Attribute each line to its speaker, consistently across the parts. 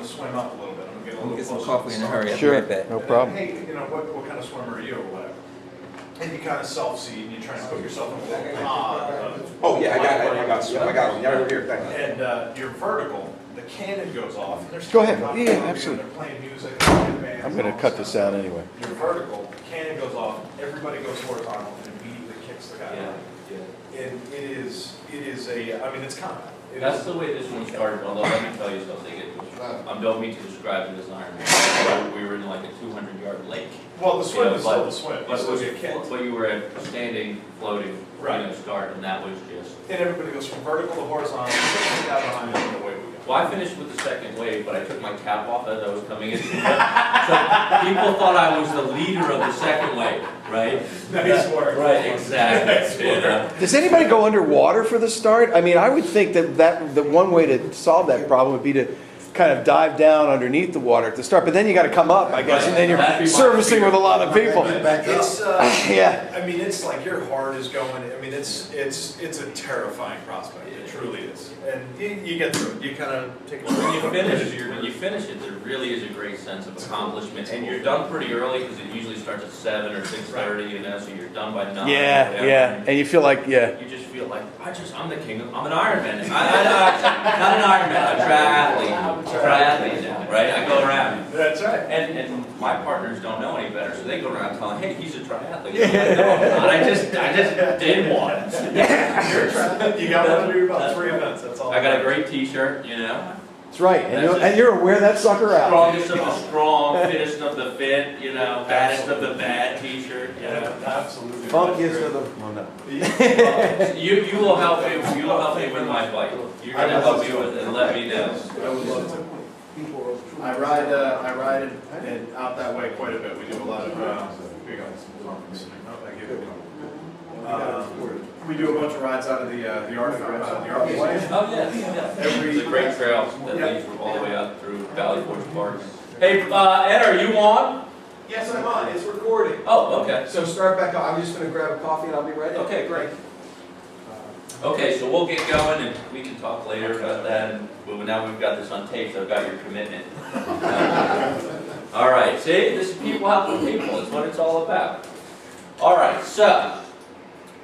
Speaker 1: to swim up a little bit. I'm going to get a little
Speaker 2: Get some
Speaker 1: closer to
Speaker 2: coffee
Speaker 1: the
Speaker 2: in a
Speaker 1: start.
Speaker 2: hurry. I'll be
Speaker 3: Sure,
Speaker 2: right back.
Speaker 3: no
Speaker 1: And
Speaker 3: problem.
Speaker 1: then, hey, you know, what kind of swimmer are you or whatever? And you kind of self-seed and you try and put yourself in a little pod.
Speaker 4: Oh, yeah, I got one. Yeah, over here, thank you.
Speaker 1: And your vertical, the cannon goes off. And there's
Speaker 3: Go ahead.
Speaker 1: people
Speaker 3: Yeah,
Speaker 1: out there,
Speaker 3: absolutely.
Speaker 1: They're playing music. And bands
Speaker 3: I'm
Speaker 1: and
Speaker 3: going
Speaker 1: all
Speaker 3: to cut
Speaker 1: this
Speaker 3: this out anyway.
Speaker 1: Your vertical, the cannon goes off, everybody goes horizontal and immediately kicks the guy out. And it is a, I mean, it's combat.
Speaker 5: That's the way this one started, although let me tell you something, I don't mean to describe it as an Ironman. We were in like a 200-yard lake.
Speaker 1: Well, the swim
Speaker 5: Yeah,
Speaker 1: is
Speaker 5: but-
Speaker 1: still the swim. You
Speaker 5: But
Speaker 1: still get kicked.
Speaker 5: you were at standing, floating,
Speaker 1: Right.
Speaker 5: start, and that was just.
Speaker 1: And everybody goes from vertical to horizontal, kicks the guy behind them, and away we go.
Speaker 5: Well, I finished with the second wave, but I took my cap off as I was coming in. So people thought I was the leader of the second wave, right?
Speaker 1: Nice work.
Speaker 5: Right, exactly. You know?
Speaker 3: Does anybody go underwater for the start? I mean, I would think that the one way to solve that problem would be to kind of dive down underneath the water at the start, but then you got to come up, I guess, and then
Speaker 5: That'd be
Speaker 3: you're
Speaker 5: my
Speaker 3: servicing
Speaker 5: fear.
Speaker 3: with a lot of people.
Speaker 1: It's,
Speaker 3: Yeah.
Speaker 1: I mean, it's like your heart is going, I mean, it's a terrifying prospect, it truly is. And you get through it, you kind of take it.
Speaker 5: When you finish it, there really is a great sense of accomplishment, and you're done pretty early because it usually starts at 7 or 6:30, you know, so you're done by 9.
Speaker 3: Yeah,
Speaker 5: whatever.
Speaker 3: yeah. And you feel like, yeah.
Speaker 5: You just feel like, I'm the king of, I'm an Ironman. Not an Ironman, a triathlete now, right? I go around.
Speaker 1: That's right.
Speaker 5: And my partners don't know any better, so they go around telling, hey, he's a triathlete. I'm like, no, I'm not. I just did one.
Speaker 1: You're a triathlete. You got one under your belt, 3 events, that's all.
Speaker 5: I got a great t-shirt, you know.
Speaker 3: That's right. And you're aware that sucker out.
Speaker 5: Strongest of the strong, fittest of the fit, you know, baddest of the bad t-shirt, you know.
Speaker 1: Absolutely.
Speaker 3: Funkiest of the, well, no.
Speaker 5: You will help me with my bike. You're gonna help me with it and let me know.
Speaker 1: I would love to. I ride it out that way quite a bit. We do a lot of, here you go. Oh, I give it to you. We do a bunch of rides out of the art way.
Speaker 5: Oh, yeah. It's a great trail that leads all the way up through Valley Forge Park. Hey, Ed, are you on?
Speaker 4: Yes, I'm on, it's recording.
Speaker 5: Oh, okay.
Speaker 4: So start back up, I'm just gonna grab a coffee and I'll be ready.
Speaker 5: Okay, great. Okay, so we'll get going and we can talk later about that. But now we've got this on tape, so I've got your commitment. All right, see, this is people helping people. That's what it's all about. All right, so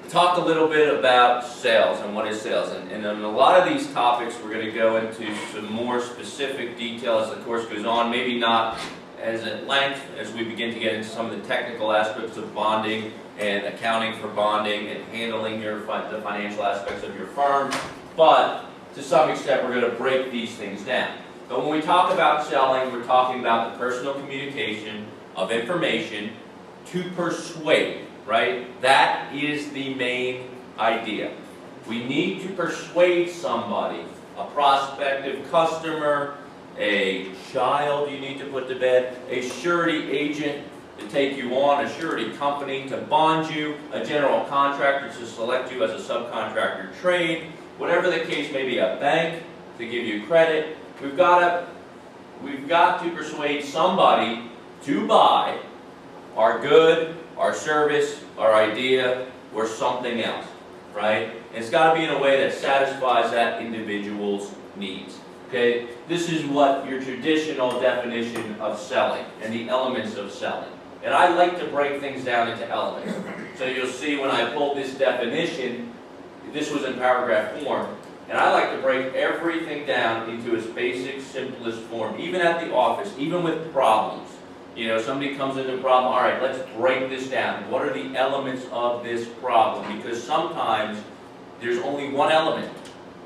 Speaker 5: talk a little bit about sales and what is sales. And in a lot of these topics, we're going to go into some more specific detail as the course goes on. Maybe not as at length as we begin to get into some of the technical aspects of bonding and accounting for bonding and handling the financial aspects of your firm. But to some extent, we're going to break these things down. But when we talk about selling, we're talking about the personal communication of information to persuade, right? That is the main idea. We need to persuade somebody, a prospective customer, a child you need to put to bed, a surety agent to take you on, a surety company to bond you, a general contractor to select you as a subcontractor trade, whatever the case may be, a bank to give you credit. We've got to persuade somebody to buy our good, our service, our idea, or something else, right? And it's got to be in a way that satisfies that individual's needs. Okay, this is what your traditional definition of selling and the elements of selling. And I like to break things down into elements. So you'll see when I pulled this definition, this was in paragraph form, and I like to break everything down into its basic, simplest form, even at the office, even with problems. You know, somebody comes into a problem, all right, let's break this down. What are the elements of this problem? Because sometimes there's only one element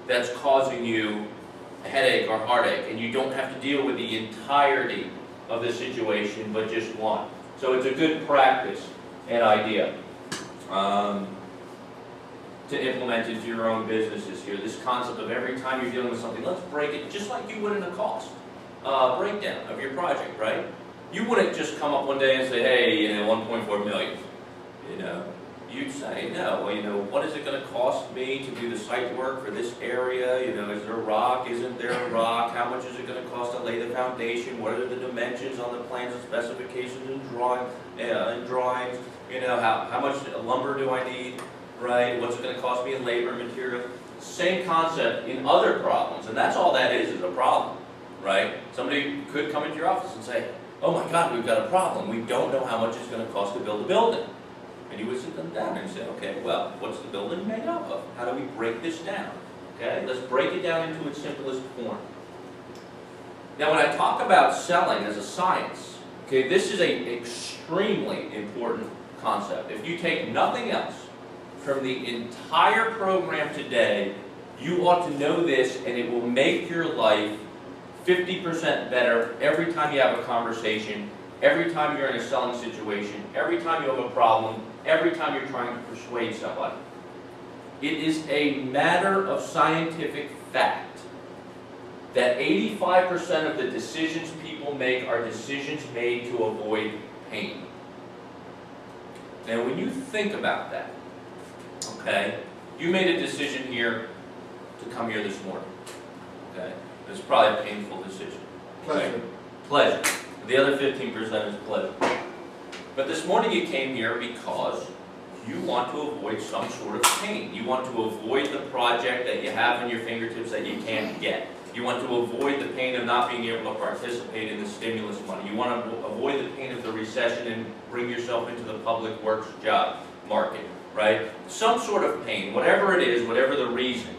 Speaker 5: that's causing you a headache or heartache, and you don't have to deal with the entirety of the situation, but just one. So it's a good practice and idea to implement into your own businesses here. This concept of every time you're dealing with something, let's break it just like you would in a cost breakdown of your project, right? You wouldn't just come up one day and say, hey, you know, 1.4 million, you know. You'd say, no, well, you know, what is it going to cost me to do the site work for this area? You know, is there a rock? Isn't there a rock? How much is it going to cost to lay the foundation? What are the dimensions on the plans and specifications and drawings? You know, how much lumber do I need, right? What's it going to cost me in labor and material? Same concept in other problems, and that's all that is a problem, right? Somebody could come into your office and say, oh my God, we've got a problem. We don't know how much it's going to cost to build a building. And you would sit them down and say, okay, well, what's the building made up of? How do we break this down? Okay, let's break it down into its simplest form. Now, when I talk about selling as a science, okay, this is an extremely important concept. If you take nothing else from the entire program today, you ought to know this, and it will make your life 50% better every time you have a conversation, every time you're in a selling situation, every time you have a problem, every time you're trying to persuade somebody. It is a matter of scientific fact that 85% of the decisions people make are decisions made to avoid pain. Now, when you think about that, okay, you made a decision here to come here this morning, okay? It's probably a painful decision.
Speaker 2: Pleasure.
Speaker 5: Pleasure. The other 15% is pleasure. But this morning you came here because you want to avoid some sort of pain. You want to avoid the project that you have on your fingertips that you can't get. You want to avoid the pain of not being able to participate in the stimulus money. You want to avoid the pain of the recession and bring yourself into the public works job market, right? Some sort of pain, whatever it is, whatever the reason,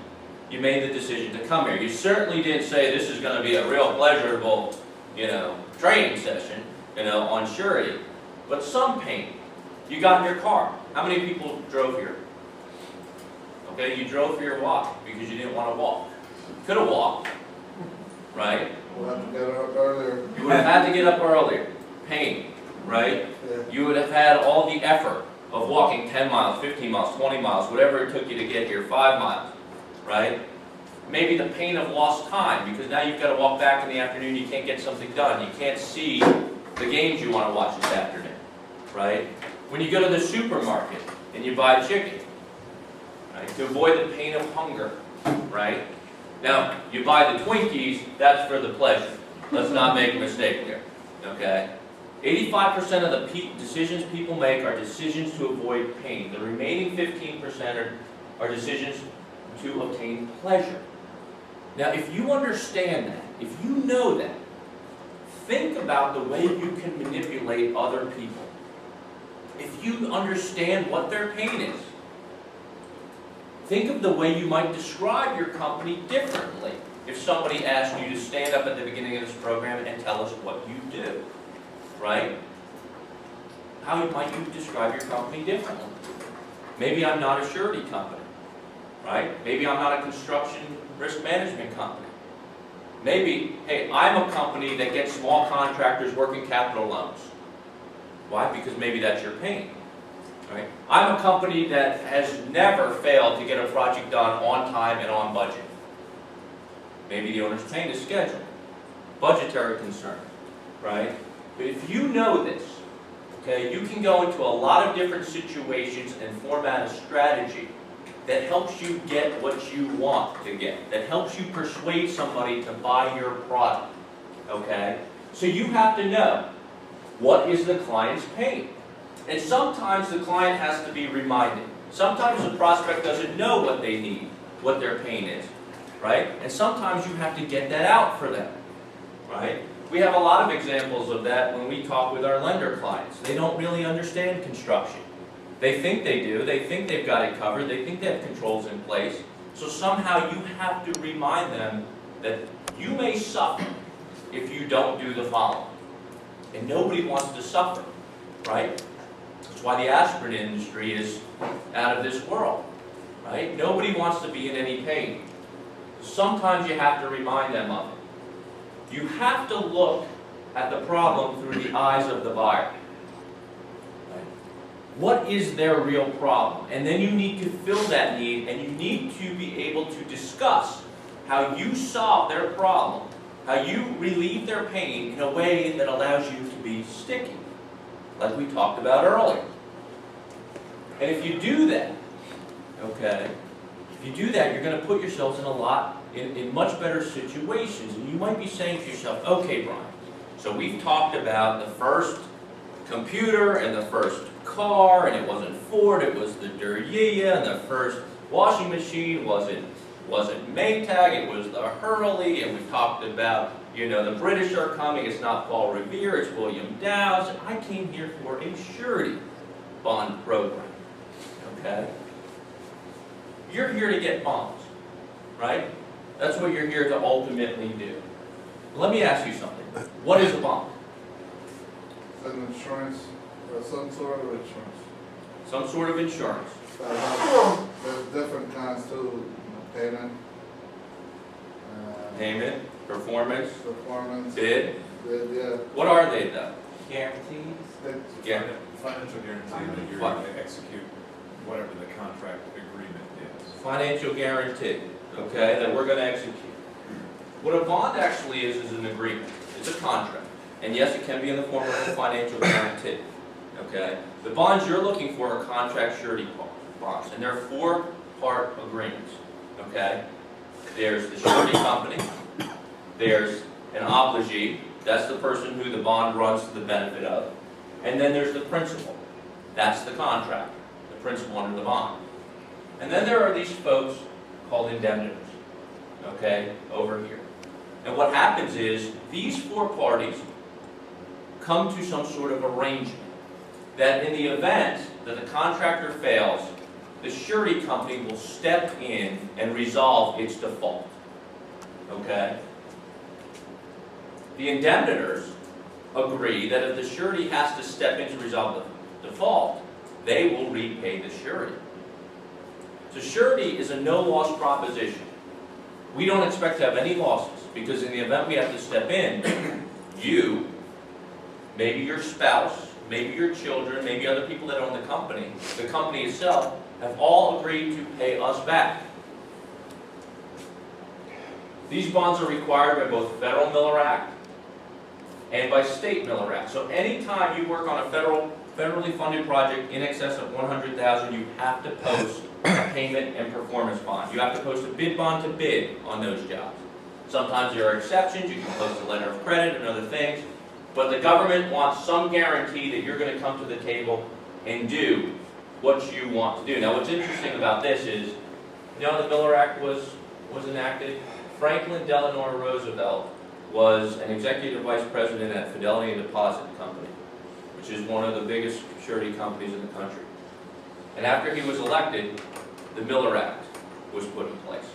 Speaker 5: you made the decision to come here. You certainly didn't say this is going to be a real pleasurable, training session, on surety. But some pain. You got in your car. How many people drove here? Okay, you drove for your walk because you didn't want to walk. Could have walked, right?
Speaker 2: We'll have to get up earlier.
Speaker 5: You would have had to get up earlier. Pain, right?
Speaker 2: Yeah.
Speaker 5: You would have had all the effort of walking 10 miles, 15 miles, 20 miles, whatever it took you to get here, 5 miles, right? Maybe the pain of lost time, because now you've got to walk back in the afternoon, you can't get something done, you can't see the games you want to watch this afternoon, right? When you go to the supermarket and you buy chicken, right, to avoid the pain of hunger, right? Now, you buy the Twinkies, that's for the pleasure. Let's not make a mistake here, okay? 85% of the decisions people make are decisions to avoid pain. The remaining 15% are decisions to obtain pleasure. Now, if you understand that, if you know that, think about the way you can manipulate other people. If you understand what their pain is, think of the way you might describe your company differently if somebody asked you to stand up at the beginning of this program and tell us what you do, right? How might you describe your company differently? Maybe I'm not a surety company, right? Maybe I'm not a construction risk management company. Maybe, hey, I'm a company that gets small contractors working capital loans. Why? Because maybe that's your pain. Right? I'm a company that has never failed to get a project done on time and on budget. Maybe the owner's pain is schedule, budgetary concern, right? But if you know this, okay, you can go into a lot of different situations and format a strategy that helps you get what you want to get, that helps you persuade somebody to buy your product, okay? So you have to know, what is the client's pain? And sometimes the client has to be reminded. Sometimes the prospect doesn't know what they need, what their pain is, right? And sometimes you have to get that out for them, right? We have a lot of examples of that when we talk with our lender clients. They don't really understand construction. They think they do. They think they've got it covered. They think they have controls in place. So somehow you have to remind them that you may suffer if you don't do the following. And nobody wants to suffer, right? That's why the aspirin industry is out of this world, right? Nobody wants to be in any pain. Sometimes you have to remind them of it. You have to look at the problem through the eyes of the buyer. Right? What is their real problem? And then you need to fill that need, and you need to be able to discuss how you solve their problem, how you relieve their pain in a way that allows you to be sticky, like we talked about earlier. And if you do that, okay, if you do that, you're going to put yourselves in much better situations. And you might be saying to yourself, okay, Brian, so we've talked about the first computer and the first car, and it wasn't Ford, it was the Duryeah, and the first washing machine wasn't Maytag, it was the Hurley, and we talked about You know, the British are coming, it's not Paul Revere, it's William Dowd. I came here for a surety bond program, okay? You're here to get bonds, right? That's what you're here to ultimately do. Let me ask you something. What is a bond?
Speaker 2: It's an insurance, or some sort of insurance.
Speaker 5: Some sort of insurance.
Speaker 2: There's different kinds too, payment.
Speaker 5: Payment, performance,
Speaker 2: Performance.
Speaker 5: bid.
Speaker 2: Yeah.
Speaker 5: What are they though? Guarantees? Yeah.
Speaker 6: Financial guarantee that you're going to execute whatever the contract agreement is.
Speaker 5: Financial guarantee, okay, that we're going to execute. What a bond actually is an agreement. It's a contract. And yes, it can be in the form of a financial guarantee, okay? The bonds you're looking for are contract surety bonds, and they're 4-part agreements, okay? There's the surety company, there's an obligee, that's the person who the bond runs to the benefit of, and then there's the principal, that's the contractor, the principal under the bond. And then there are these folks called indemnitors, okay, over here. And what happens is, these 4 parties come to some sort of arrangement that in the event that the contractor fails, the surety company will step in and resolve its default, okay? The indemnitors agree that if the surety has to step in to resolve the default, they will repay the surety. So surety is a no-loss proposition. We don't expect to have any losses, because in the event we have to step in, you, maybe your spouse, maybe your children, maybe other people that own the company itself, have all agreed to pay us back. These bonds are required by both Federal Miller Act and by State Miller Act. So anytime you work on a federally funded project in excess of $100,000, you have to post a payment and performance bond. You have to post a bid bond to bid on those jobs. Sometimes there are exceptions. You can post a letter of credit and other things. But the government wants some guarantee that you're going to come to the table and do what you want to do. Now, what's interesting about this is, you know, the Miller Act was enacted. Franklin Delano Roosevelt was an executive vice president at Fidelity and Deposit Company, which is one of the biggest surety companies in the country. And after he was elected, the Miller Act was put in place.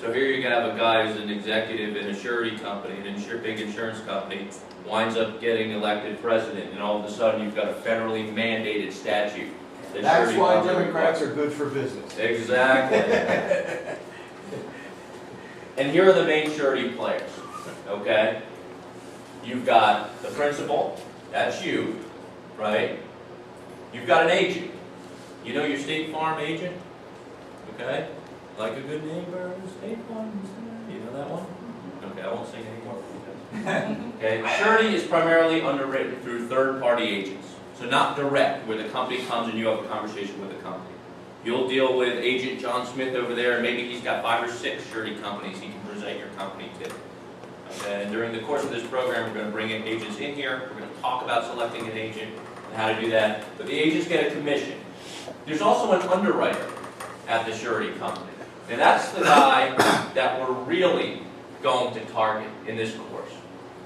Speaker 5: So here you have a guy who's an executive in a surety company, big insurance company, winds up getting elected president, and all of a sudden you've got a federally mandated statute.
Speaker 4: That's why Democrats are good for business.
Speaker 5: Exactly. And here are the main surety players, okay? You've got the principal, that's you, right? You've got an agent. You know your State Farm agent, okay? Like a good neighbor, State Farm, you know that one? Okay, I won't sing anymore. Okay, surety is primarily underwritten through third-party agents. So not direct, where the company comes and you have a conversation with the company. You'll deal with Agent John Smith over there, and maybe he's got 5 or 6 surety companies he can present your company to. Okay, and during the course of this program, we're going to bring in agents in here. We're going to talk about selecting an agent and how to do that. But the agents get a commission. There's also an underwriter at the surety company. And that's the guy that we're really going to target in this course.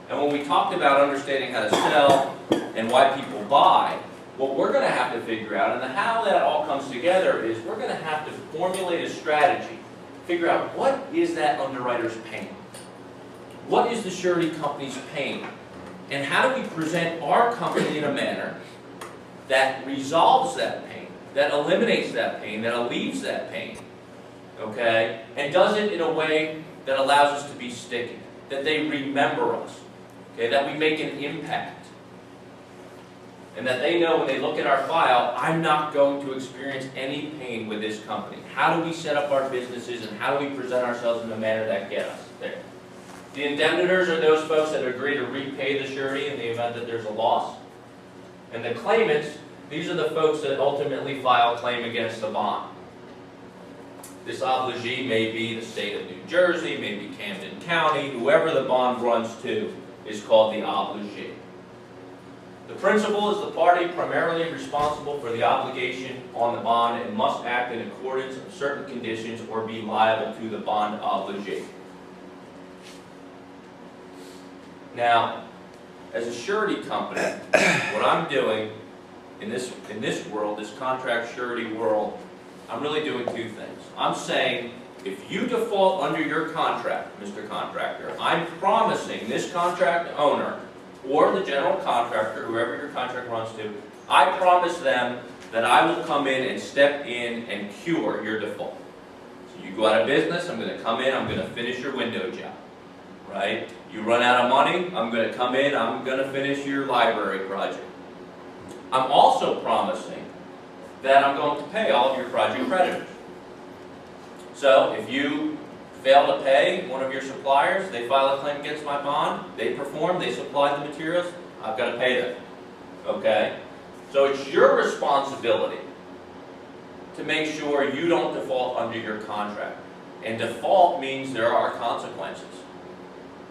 Speaker 5: And when we talked about understanding how to sell and why people buy, what we're going to have to figure out, and how that all comes together, is we're going to have to formulate a strategy, figure out what is that underwriter's pain, what is the surety company's pain, and how do we present our company in a manner that resolves that pain, that eliminates that pain, that relieves that pain, okay, and does it in a way that allows us to be sticky, that they remember us, okay, that we make an impact. And that they know when they look at our file, I'm not going to experience any pain with this company. How do we set up our businesses, and how do we present ourselves in a manner that gets us there? The indemnitors are those folks that agree to repay the surety in the event that there's a loss. And the claimants, these are the folks that ultimately file a claim against the bond. This obligee may be the state of New Jersey, maybe Camden County, whoever the bond runs to is called the obligee. The principal is the party primarily responsible for the obligation on the bond and must act in accordance with certain conditions or be liable to the bond obligee. Now, as a surety company, what I'm doing in this world, this contract surety world, I'm really doing two things. I'm saying, if you default under your contract, Mr. Contractor, I'm promising this contract owner or the general contractor, whoever your contract runs to, I promise them that I will come in and step in and cure your default. So you go out of business, I'm going to come in, I'm going to finish your window job, right? You run out of money, I'm going to come in, I'm going to finish your library project. I'm also promising that I'm going to pay all of your project creditors. So if you fail to pay one of your suppliers, they file a claim against my bond, they perform, they supply the materials, I've got to pay them. Okay? So it's your responsibility to make sure you don't default under your contract. And default means there are consequences.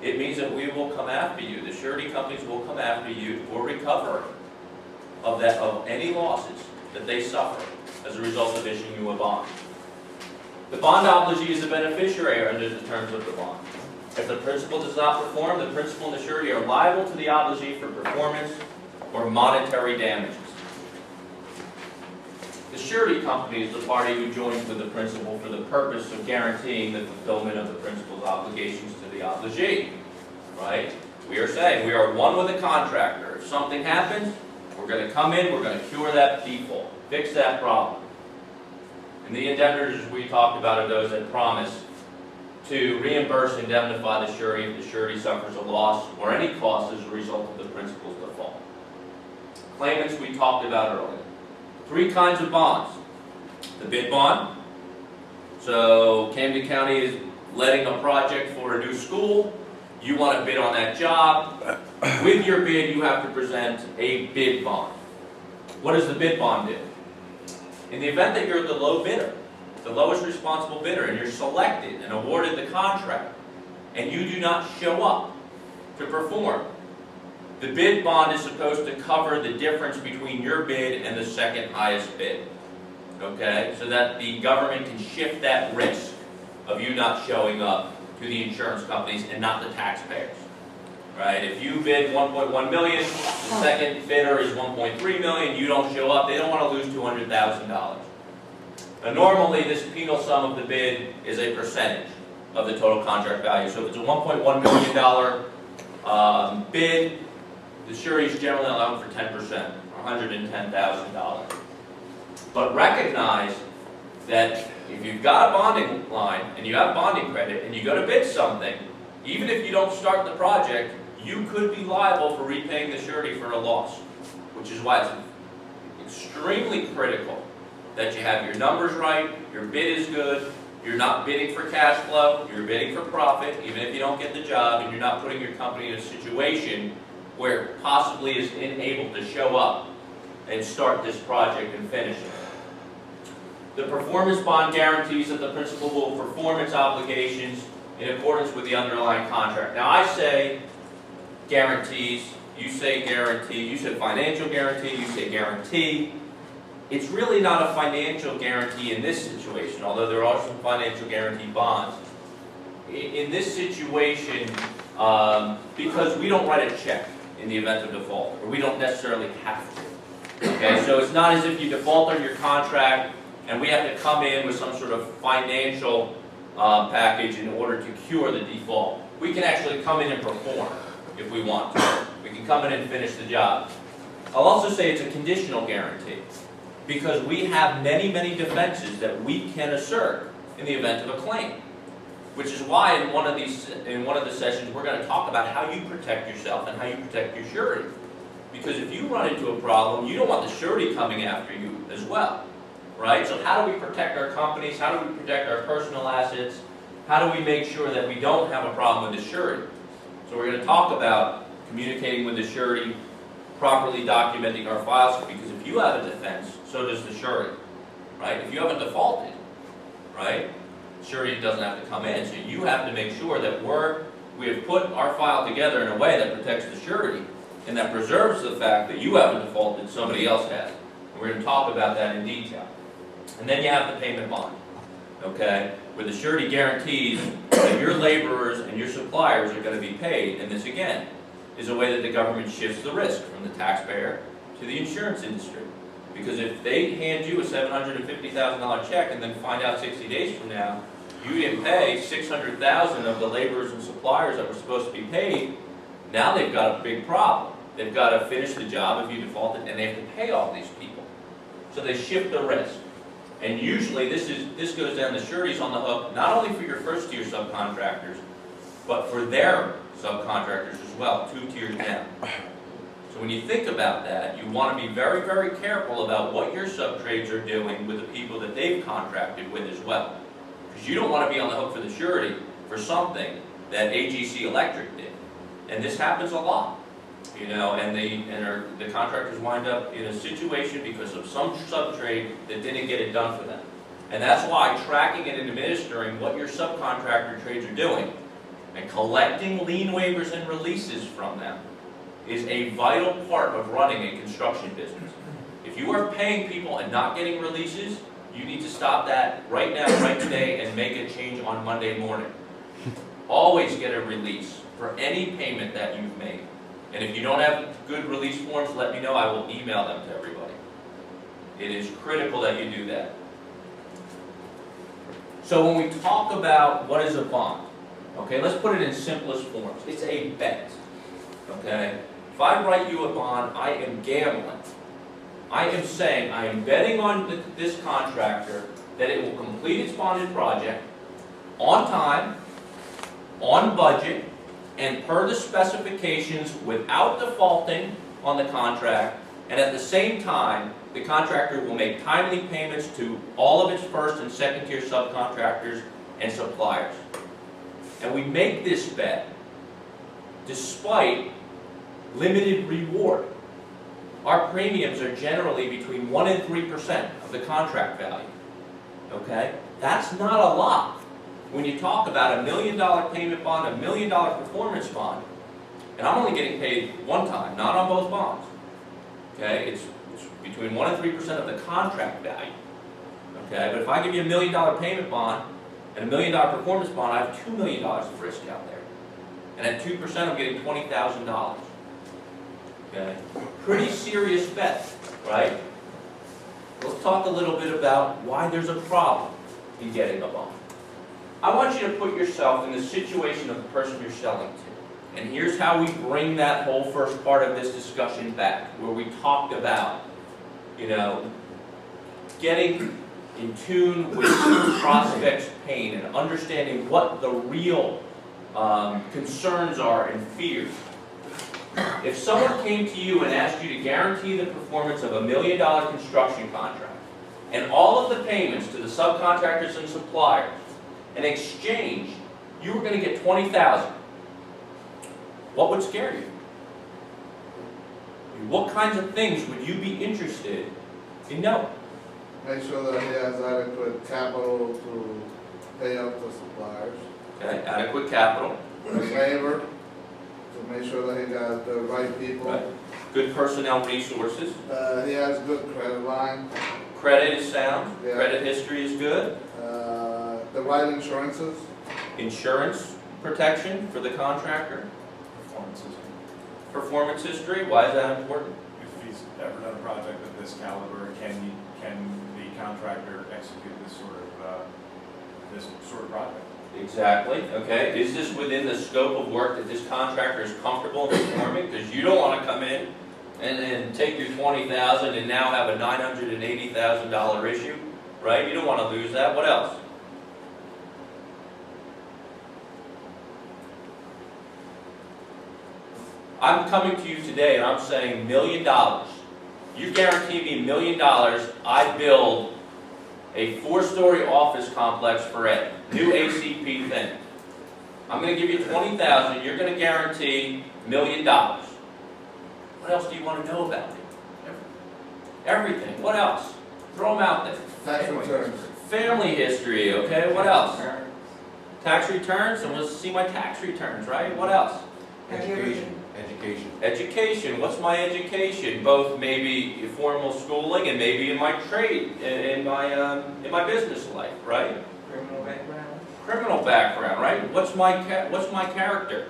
Speaker 5: It means that we will come after you. The surety companies will come after you for recovery of any losses that they suffer as a result of issuing you a bond. The bond obligee is the beneficiary under the terms of the bond. If the principal does not perform, the principal and the surety are liable to the obligee for performance or monetary damages. The surety company is the party who joins with the principal for the purpose of guaranteeing the fulfillment of the principal's obligations to the obligee. Right? We are saying we are one with the contractor. If something happens, we're going to come in, we're going to cure that default, fix that problem. And the indemnitors we talked about are those that promise to reimburse, indemnify the surety if the surety suffers a loss or any cost as a result of the principal's default. Claimants we talked about earlier. Three kinds of bonds. The bid bond. So Camden County is letting a project for a new school. You want to bid on that job. With your bid, you have to present a bid bond. What does the bid bond do? In the event that you're the low bidder, the lowest responsible bidder, and you're selected and awarded the contract, and you do not show up to perform, the bid bond is supposed to cover the difference between your bid and the second highest bid. Okay? So that the government can shift that risk of you not showing up to the insurance companies and not the taxpayers. Right? If you bid 1.1 million, the second bidder is 1.3 million, you don't show up, they don't want to lose $200,000. Now normally this penal sum of the bid is a percentage of the total contract value. So if it's a $1.1 million bid, the surety is generally allowed for 10%, or $110,000. But recognize that if you've got a bonding line and you have bonding credit and you go to bid something, even if you don't start the project, you could be liable for repaying the surety for a loss, which is why it's extremely critical that you have your numbers right, your bid is good, you're not bidding for cash flow, you're bidding for profit, even if you don't get the job, and you're not putting your company in a situation where it possibly is unable to show up and start this project and finish it. The performance bond guarantees that the principal will perform its obligations in accordance with the underlying contract. Now I say guarantees, you say guarantee, you said financial guarantee, you say guarantee. It's really not a financial guarantee in this situation, although there are some financial guarantee bonds. In this situation, because we don't write a check in the event of default, or we don't necessarily have to. Okay, so it's not as if you default on your contract and we have to come in with some sort of financial package in order to cure the default. We can actually come in and perform if we want to. We can come in and finish the job. I'll also say it's a conditional guarantee because we have many, many defenses that we can assert in the event of a claim. Which is why in one of the sessions we're going to talk about how you protect yourself and how you protect your surety. Because if you run into a problem, you don't want the surety coming after you as well. Right? So how do we protect our companies? How do we protect our personal assets? How do we make sure that we don't have a problem with the surety? So we're going to talk about communicating with the surety, properly documenting our files, because if you have a defense, so does the surety. Right? If you haven't defaulted, right? Surety doesn't have to come in. So you have to make sure that we have put our file together in a way that protects the surety and that preserves the fact that you haven't defaulted, somebody else has. And we're going to talk about that in detail. And then you have the payment bond, okay, where the surety guarantees that your laborers and your suppliers are going to be paid. And this, again, is a way that the government shifts the risk from the taxpayer to the insurance industry. Because if they hand you a $750,000 check and then find out 60 days from now, you didn't pay $600,000 of the laborers and suppliers that were supposed to be paid, now they've got a big problem. They've got to finish the job if you defaulted, and they have to pay all these people. So they shift the risk. And usually this goes down, the surety's on the hook, not only for your first-tier subcontractors, but for their subcontractors as well, 2 tiers down. So when you think about that, you want to be very, very careful about what your subtrades are doing with the people that they've contracted with as well. Because you don't want to be on the hook for the surety for something that AGC Electric did. And this happens a lot, you know, and the contractors wind up in a situation because of some subtrade that didn't get it done for them. And that's why tracking and administering what your subcontractor trades are doing and collecting lien waivers and releases from them is a vital part of running a construction business. If you are paying people and not getting releases, you need to stop that right now, right today, and make a change on Monday morning. Always get a release for any payment that you've made. And if you don't have good release forms, let me know. I will email them to everybody. It is critical that you do that. So when we talk about what is a bond, okay, let's put it in simplest forms. It's a bet, okay? If I write you a bond, I am gambling. I am saying I am betting on this contractor that it will complete its bonded project on time, on budget, and per the specifications without defaulting on the contract, and at the same time, the contractor will make timely payments to all of its first and second tier subcontractors and suppliers. And we make this bet despite limited reward. Our premiums are generally between 1% and 3% of the contract value. Okay? That's not a lot. When you talk about $1 million payment bond, $1 million performance bond, and I'm only getting paid one time, not on both bonds. Okay? It's between 1% and 3% of the contract value. Okay? But if I give you $1 million payment bond and $1 million performance bond, I have $2 million of risk out there. And at 2%, I'm getting $20,000. Okay? Pretty serious bet, right? Let's talk a little bit about why there's a problem in getting a bond. I want you to put yourself in the situation of the person you're selling to. And here's how we bring that whole first part of this discussion back, where we talked about, you know, getting in tune with the prospect's pain and understanding what the real concerns are and fears. If someone came to you and asked you to guarantee the performance of $1 million construction contract and all of the payments to the subcontractors and suppliers, in exchange, you were going to get $20,000, what would scare you? What kinds of things would you be interested in knowing?
Speaker 2: Make sure that he has adequate capital to pay up the suppliers.
Speaker 5: Okay, adequate capital.
Speaker 2: Labor, to make sure that he got the right people.
Speaker 5: Right. Good personnel resources.
Speaker 2: He has good credit line.
Speaker 5: Credit is sound.
Speaker 2: Yeah.
Speaker 5: Credit history is good.
Speaker 2: The right insurances.
Speaker 5: Insurance protection for the contractor.
Speaker 6: Performance history.
Speaker 5: Performance history. Why is that important?
Speaker 6: If he's ever done a project of this caliber, can the contractor execute this sort of project?
Speaker 5: Exactly. Okay. Is this within the scope of work that this contractor is comfortable in performing? Because you don't want to come in and take your $20,000 and now have a $980,000 issue, right? You don't want to lose that. What else? I'm coming to you today and I'm saying $1 million. You guarantee me $1 million, I build a 4-story office complex for Ed. New ACP thing. I'm going to give you $20,000. You're going to guarantee $1 million. What else do you want to know about me? Everything. What else? Throw them out there.
Speaker 2: Tax returns.
Speaker 5: Family history. Okay. What else? Tax returns. And we'll see my tax returns, right? What else?
Speaker 4: Education.
Speaker 5: Education. What's my education? Both maybe formal schooling and maybe in my trade, in my business life, right? Criminal background, right? What's my character,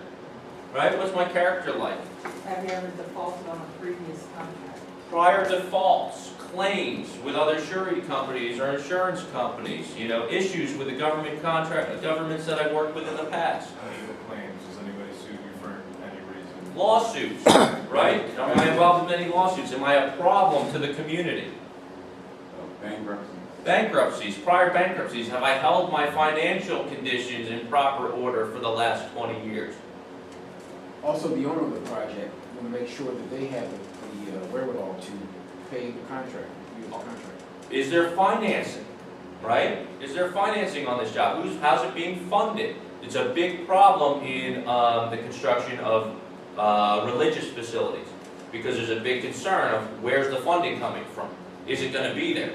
Speaker 5: right? What's my character like?
Speaker 7: have you ever defaulted on a previous contract?
Speaker 5: Prior defaults, claims with other surety companies or insurance companies, issues with the government governments that I've worked with in the past.
Speaker 6: Legal claims, does anybody sue you for any reason?
Speaker 5: Lawsuits, right? Am I involved in any lawsuits? Am I a problem to the community? Bankruptcies, prior bankruptcies. Have I held my financial conditions in proper order for the last 20 years?
Speaker 8: Also, the owner of the project will make sure that they have the wherewithal to pay the contract, use the contract.
Speaker 5: Is there financing, right? Is there financing on this job? How's it being funded? It's a big problem in the construction of religious facilities because there's a big concern of where's the funding coming from? Is it going to be there?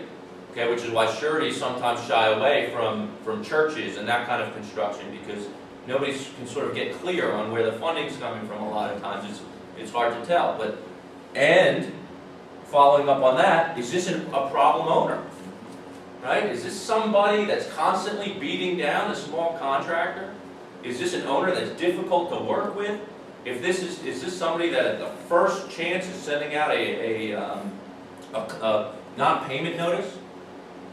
Speaker 5: Okay, which is why sureties sometimes shy away from churches and that kind of construction because nobody can sort of get clear on where the funding's coming from a lot of times. It's hard to tell. And following up on that, is this a problem owner? Right? Is this somebody that's constantly beating down a small contractor? Is this an owner that's difficult to work with? Is this somebody that at the first chance is sending out a non-payment notice?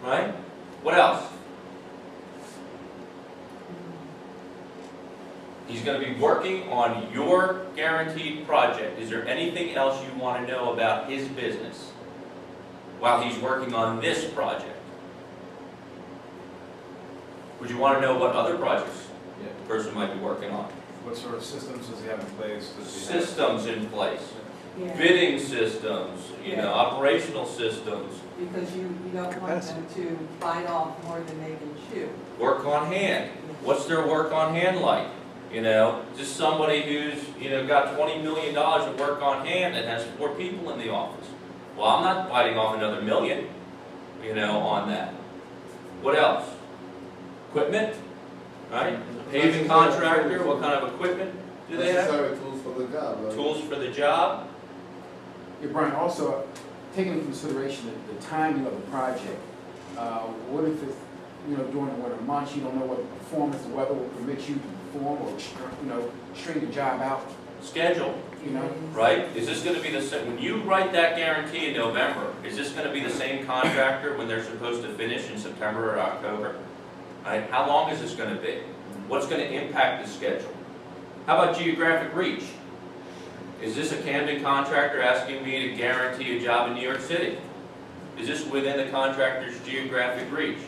Speaker 5: Right? What else? He's going to be working on your guaranteed project. Is there anything else you want to know about his business while he's working on this project? Would you want to know what other projects the person might be working on?
Speaker 6: What sort of systems does he have in place?
Speaker 5: Systems in place.
Speaker 7: Yeah.
Speaker 5: Bidding systems,
Speaker 7: Yeah.
Speaker 5: Operational systems.
Speaker 7: Because you don't want them to bite off more than they can chew.
Speaker 5: Work on hand. What's their work on hand like? Just somebody who's, got $20 million of work on hand and has 4 people in the office. Well, I'm not biting off another $1 million, on that. What else? Equipment, right? Paving contractor, what kind of equipment do they have?
Speaker 2: Necessary tools for the job, right?
Speaker 5: Tools for the job.
Speaker 8: Yeah, Brian, also, taking into consideration the timing of the project, what if it's, during the winter months, you don't know what performance the weather will permit you to perform or, string the job out,
Speaker 5: Schedule, right? Is this going to be the same, when you write that guarantee in November, is this going to be the same contractor when they're supposed to finish in September or October? Right? How long is this going to be? What's going to impact the schedule? How about geographic reach? Is this a Camden contractor asking me to guarantee a job in New York City? Is this within the contractor's geographic reach?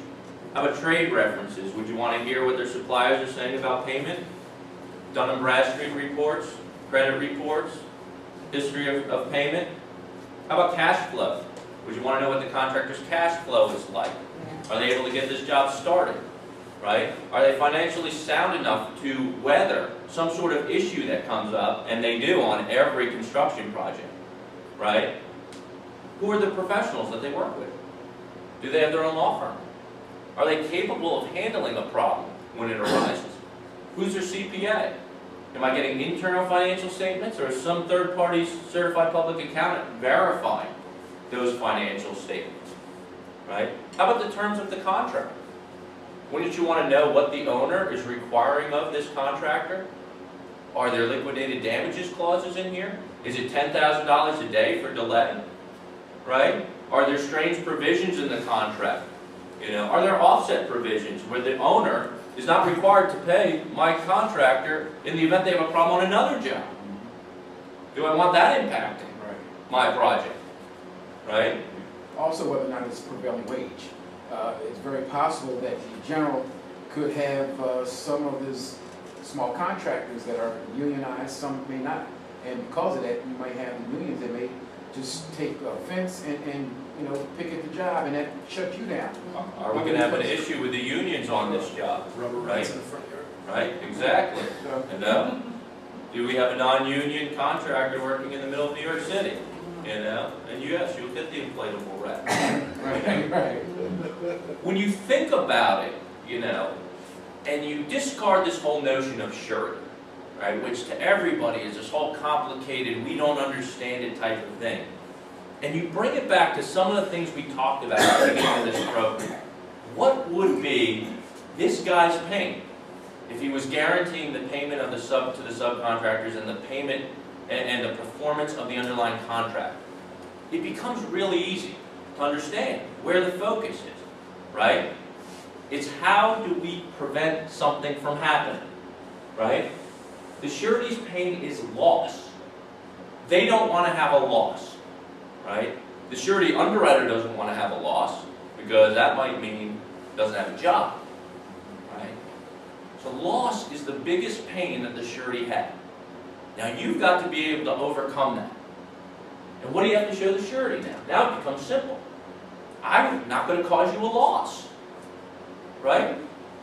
Speaker 5: How about trade references? Would you want to hear what their suppliers are saying about payment? Dun & Bradstreet reports, credit reports, history of payment? How about cash flow? Would you want to know what the contractor's cash flow is like? Are they able to get this job started? Right? Are they financially sound enough to weather some sort of issue that comes up, and they do on every construction project, right? Who are the professionals that they work with? Do they have their own law firm? Are they capable of handling a problem when it arises? Who's their CPA? Am I getting internal financial statements, or is some third-party certified public accountant verifying those financial statements, right? How about the terms of the contract? Wouldn't you want to know what the owner is requiring of this contractor? Are there liquidated damages clauses in here? Is it $10,000 a day for delay? Right? Are there strange provisions in the contract? Are there offset provisions where the owner is not required to pay my contractor in the event they have a problem on another job? Do I want that impacting my project? Right?
Speaker 8: Also, whether or not it's prevailing wage. It's very possible that the general could have some of his small contractors that are unionized, some may not. And because of that, you might have the unions that may just take offense and picket the job, and that shut you down.
Speaker 5: Are we going to have an issue with the unions on this job?
Speaker 1: Rubber
Speaker 5: Right.
Speaker 1: rights in the front yard.
Speaker 5: Right, exactly. Do we have a non-union contractor working in the middle of New York City? And yes, you'll get the inflatable wrap.
Speaker 8: Right.
Speaker 5: When you think about it, and you discard this whole notion of surety, right, which to everybody is this whole complicated, we don't understand it type of thing, and you bring it back to some of the things we talked about at the beginning of this program, what would be this guy's pain if he was guaranteeing the payment of to the subcontractors and the payment and the performance of the underlying contract, it becomes really easy to understand where the focus is, right? It's how do we prevent something from happening, right? The surety's pain is loss. They don't want to have a loss, right? The surety underwriter doesn't want to have a loss because that might mean doesn't have a job, right? So loss is the biggest pain that the surety has. Now you've got to be able to overcome that. And what do you have to show the surety now? Now it becomes simple. I'm not going to cause you a loss, right?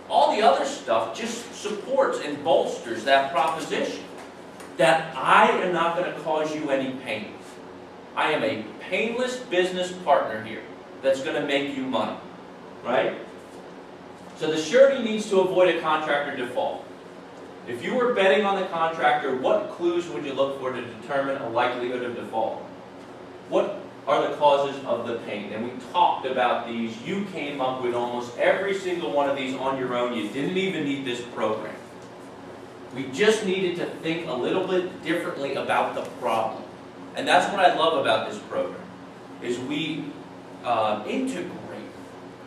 Speaker 5: All the other stuff just supports and bolsters that proposition that I am not going to cause you any pain. I am a painless business partner here that's going to make you money, right? So the surety needs to avoid a contractor default. If you were betting on the contractor, what clues would you look for to determine a likelihood of default? What are the causes of the pain? And we talked about these. You came up with almost every single one of these on your own. You didn't even need this program. We just needed to think a little bit differently about the problem. And that's what I love about this program, is we integrate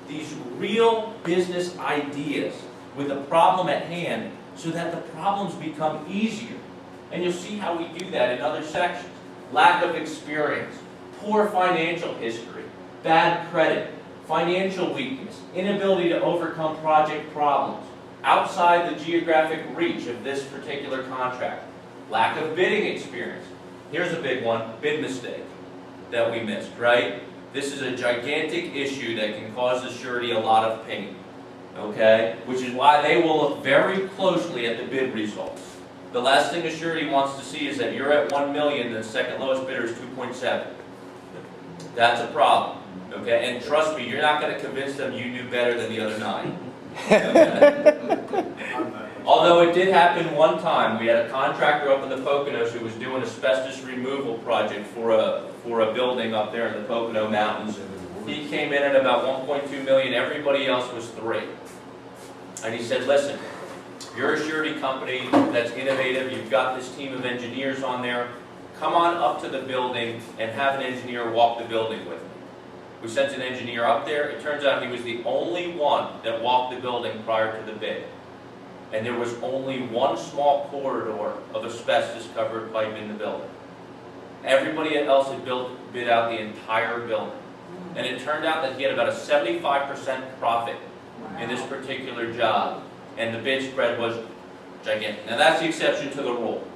Speaker 5: these real business ideas with the problem at hand so that the problems become easier. And you'll see how we do that in other sections. Lack of experience, poor financial history, bad credit, financial weakness, inability to overcome project problems, outside the geographic reach of this particular contract, lack of bidding experience. Here's a big one, bid mistake that we missed, right? This is a gigantic issue that can cause the surety a lot of pain, okay? Which is why they will look very closely at the bid results. The last thing a surety wants to see is that you're at 1 million, the second lowest bidder is 2.7. That's a problem, okay? And trust me, you're not going to convince them you knew better than the other 9. Okay? Although it did happen one time, we had a contractor up in the Poconos who was doing asbestos removal project for a building up there in the Pocono Mountains. He came in at about 1.2 million, everybody else was 3. And he said, listen, you're a surety company that's innovative, you've got this team of engineers on there, come on up to the building and have an engineer walk the building with me. We sent an engineer up there. It turns out he was the only one that walked the building prior to the bid. And there was only one small corridor of asbestos-covered pipe in the building. Everybody else had bid out the entire building. And it turned out that he had about a 75% profit in this particular job. And the bid spread was gigantic. Now that's the exception to the rule,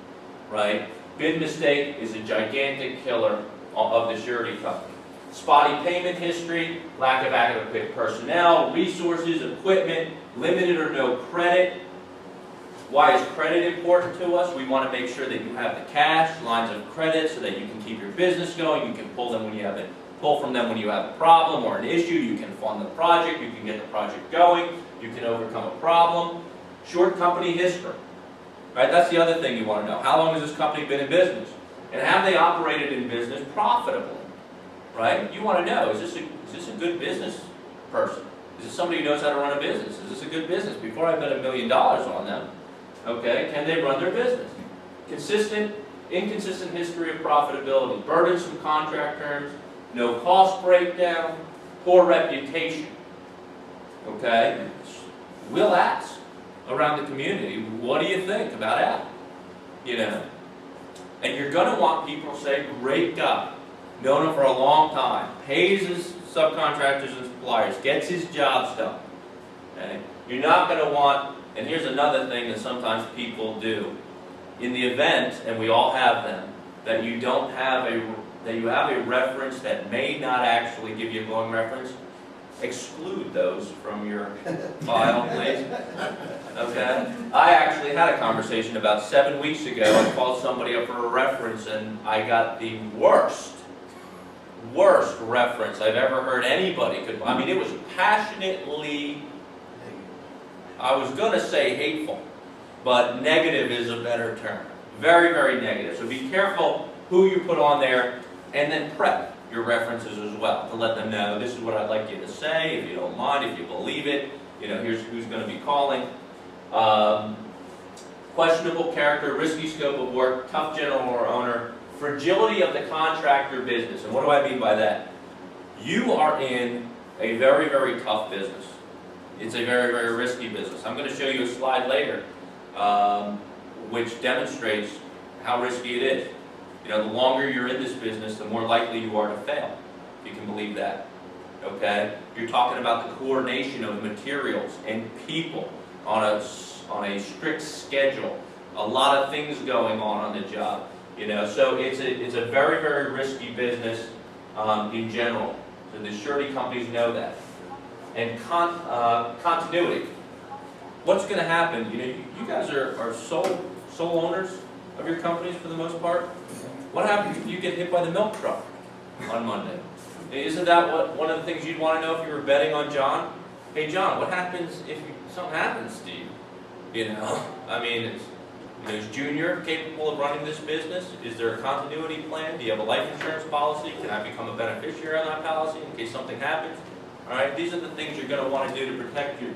Speaker 5: right? Bid mistake is a gigantic killer of the surety company. Spotty payment history, lack of adequate personnel, resources, equipment, limited or no credit. Why is credit important to us? We want to make sure that you have the cash, lines of credit, so that you can keep your business going. You can pull from them when you have a problem or an issue. You can fund the project. You can get the project going. You can overcome a problem. Short company history. Right? That's the other thing you want to know. How long has this company been in business? And have they operated in business profitably? Right? You want to know, is this a good business person? Is this somebody who knows how to run a business? Is this a good business? Before I bet $1 million on them, okay, can they run their business? Inconsistent history of profitability, burdensome contract terms, no cost breakdown, poor reputation. Okay? We'll ask around the community, what do you think about Al? You know? And you're going to want people to say, great guy, known him for a long time, pays his subcontractors and suppliers, gets his jobs done. Okay? You're not going to want, and here's another thing that sometimes people do. In the event, and we all have them, that you have a reference that may not actually give you a glowing reference, exclude those from your file, please. Okay? I actually had a conversation about 7 weeks ago. I called somebody up for a reference and I got the worst reference I've ever heard anybody could. I mean, it was passionately, I was going to say hateful, but negative is a better term. Very, very negative. So be careful who you put on there, and then prep your references as well to let them know this is what I'd like you to say, if you don't mind, if you believe it. You know, here's who's going to be calling. questionable character, risky scope of work, tough general or owner, fragility of the contractor business. And what do I mean by that? You are in a very, very tough business. It's a very, very risky business. I'm going to show you a slide later which demonstrates how risky it is. You know, the longer you're in this business, the more likely you are to fail. You can believe that. Okay? You're talking about the coordination of materials and people on a strict schedule. A lot of things going on the job. You know, so it's a very, very risky business in general. So the surety companies know that. And continuity. What's going to happen? You know, you guys are sole owners of your companies for the most part. What happens if you get hit by the milk truck on Monday? Isn't that one of the things you'd want to know if you were betting on John? Hey John, what happens if something happens to you? You know, I mean, is Junior capable of running this business? Is there a continuity plan? Do you have a life insurance policy? Can I become a beneficiary on that policy in case something happens? All right, these are the things you're going to want to do to protect you,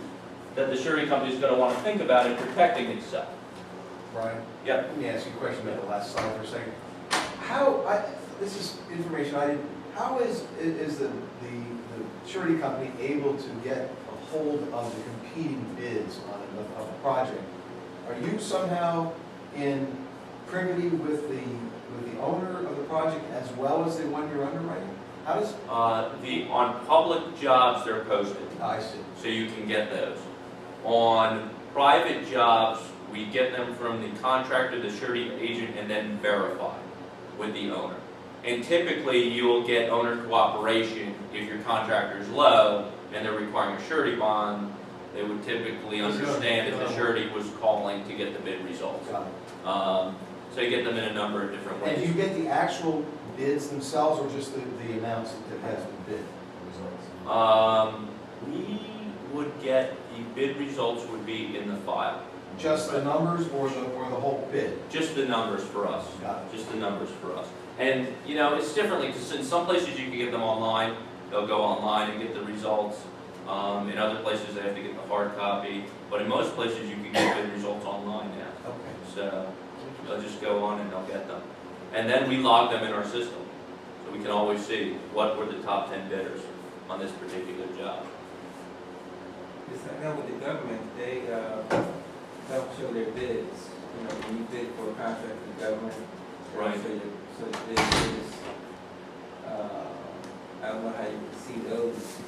Speaker 5: that the surety company is going to want to think about in protecting itself.
Speaker 3: Brian?
Speaker 5: Yeah.
Speaker 3: Let me ask you a question about the last slide for a second. This is information I didn't, how is the surety company able to get a hold of the competing bids on a project? Are you somehow in privity with the owner of the project as well as the one you're underwriting? How does?
Speaker 5: On public jobs, they're posted.
Speaker 3: I see.
Speaker 5: So you can get those. On private jobs, we get them from the contractor, the surety agent, and then verify with the owner. And typically, you'll get owner cooperation if your contractor is low and they're requiring a surety bond. They would typically understand if the surety was calling to get the bid results. So you get them in a number of different ways.
Speaker 3: And do you get the actual bids themselves or just the amounts that has been bid?
Speaker 5: We would get, the bid results would be in the file.
Speaker 3: Just the numbers or the whole bid?
Speaker 5: Just the numbers for us.
Speaker 3: Got it.
Speaker 5: Just the numbers for us. And, you know, it's differently, because in some places you can get them online. They'll go online and get the results. In other places they have to get the hard copy. But in most places you can get bid results online now.
Speaker 3: Okay.
Speaker 5: So they'll just go on and they'll get them. And then we log them in our system. So we can always see what were the top 10 bidders on this particular job.
Speaker 9: Yes, I know with the government, they don't show their bids. You know, when you bid for a contract with the government, they
Speaker 5: Right.
Speaker 9: So the bids, I don't know how you can see those.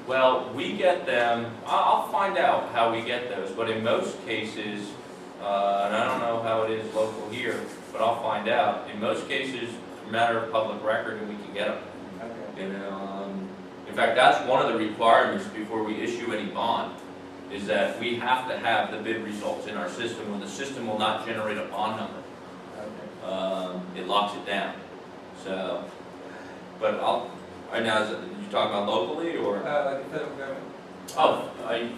Speaker 5: Well, we get them, I'll find out how we get those, but in most cases, and I don't know how it is local here, but I'll find out. In most cases, it's a matter of public record and we can get them.
Speaker 9: Okay.
Speaker 5: You know, in fact, that's one of the requirements before we issue any bond, is that we have to have the bid results in our system, or the system will not generate a bond number.
Speaker 9: Okay.
Speaker 5: It locks it down. So, but right now, is it, you talking about locally or?
Speaker 9: Like the federal government?
Speaker 5: Oh,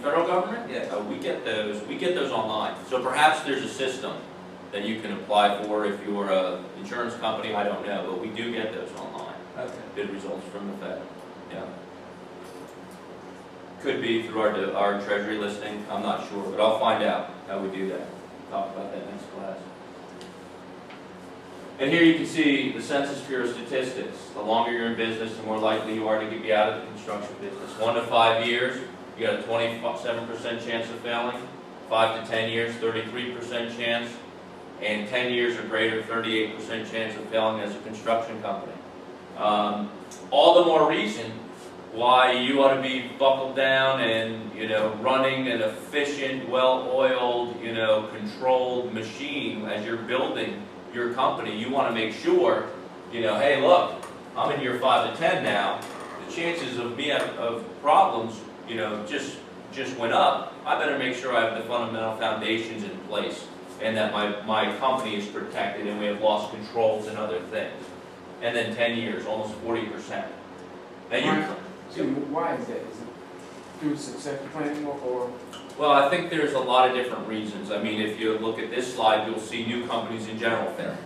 Speaker 5: federal government?
Speaker 9: Yes.
Speaker 5: We get those online. So perhaps there's a system that you can apply for if you're a insurance company, I don't know, but we do get those online.
Speaker 9: Okay.
Speaker 5: Bid results from the Fed, yeah. Could be through our treasury listing, I'm not sure, but I'll find out how we do that. Talk about that next class. And here you can see the Census Bureau statistics. The longer you're in business, the more likely you are to be out of the construction business. 1 to 5 years, you got a 27% chance of failing. 5 to 10 years, 33% chance. And 10 years or greater, 38% chance of failing as a construction company. All the more reason why you ought to be buckled down and, you know, running an efficient, well-oiled, you know, controlled machine as you're building your company. You want to make sure, you know, hey, look, I'm in year 5 to 10 now. The chances of me of problems, you know, just went up. I better make sure I have the fundamental foundations in place, and that my company is protected, and we have lost controls and other things. And then 10 years, almost 40%. Now
Speaker 8: So why is that? Is it through succession planning or?
Speaker 5: Well, I think there's a lot of different reasons. I mean, if you look at this slide, you'll see new companies in general fail.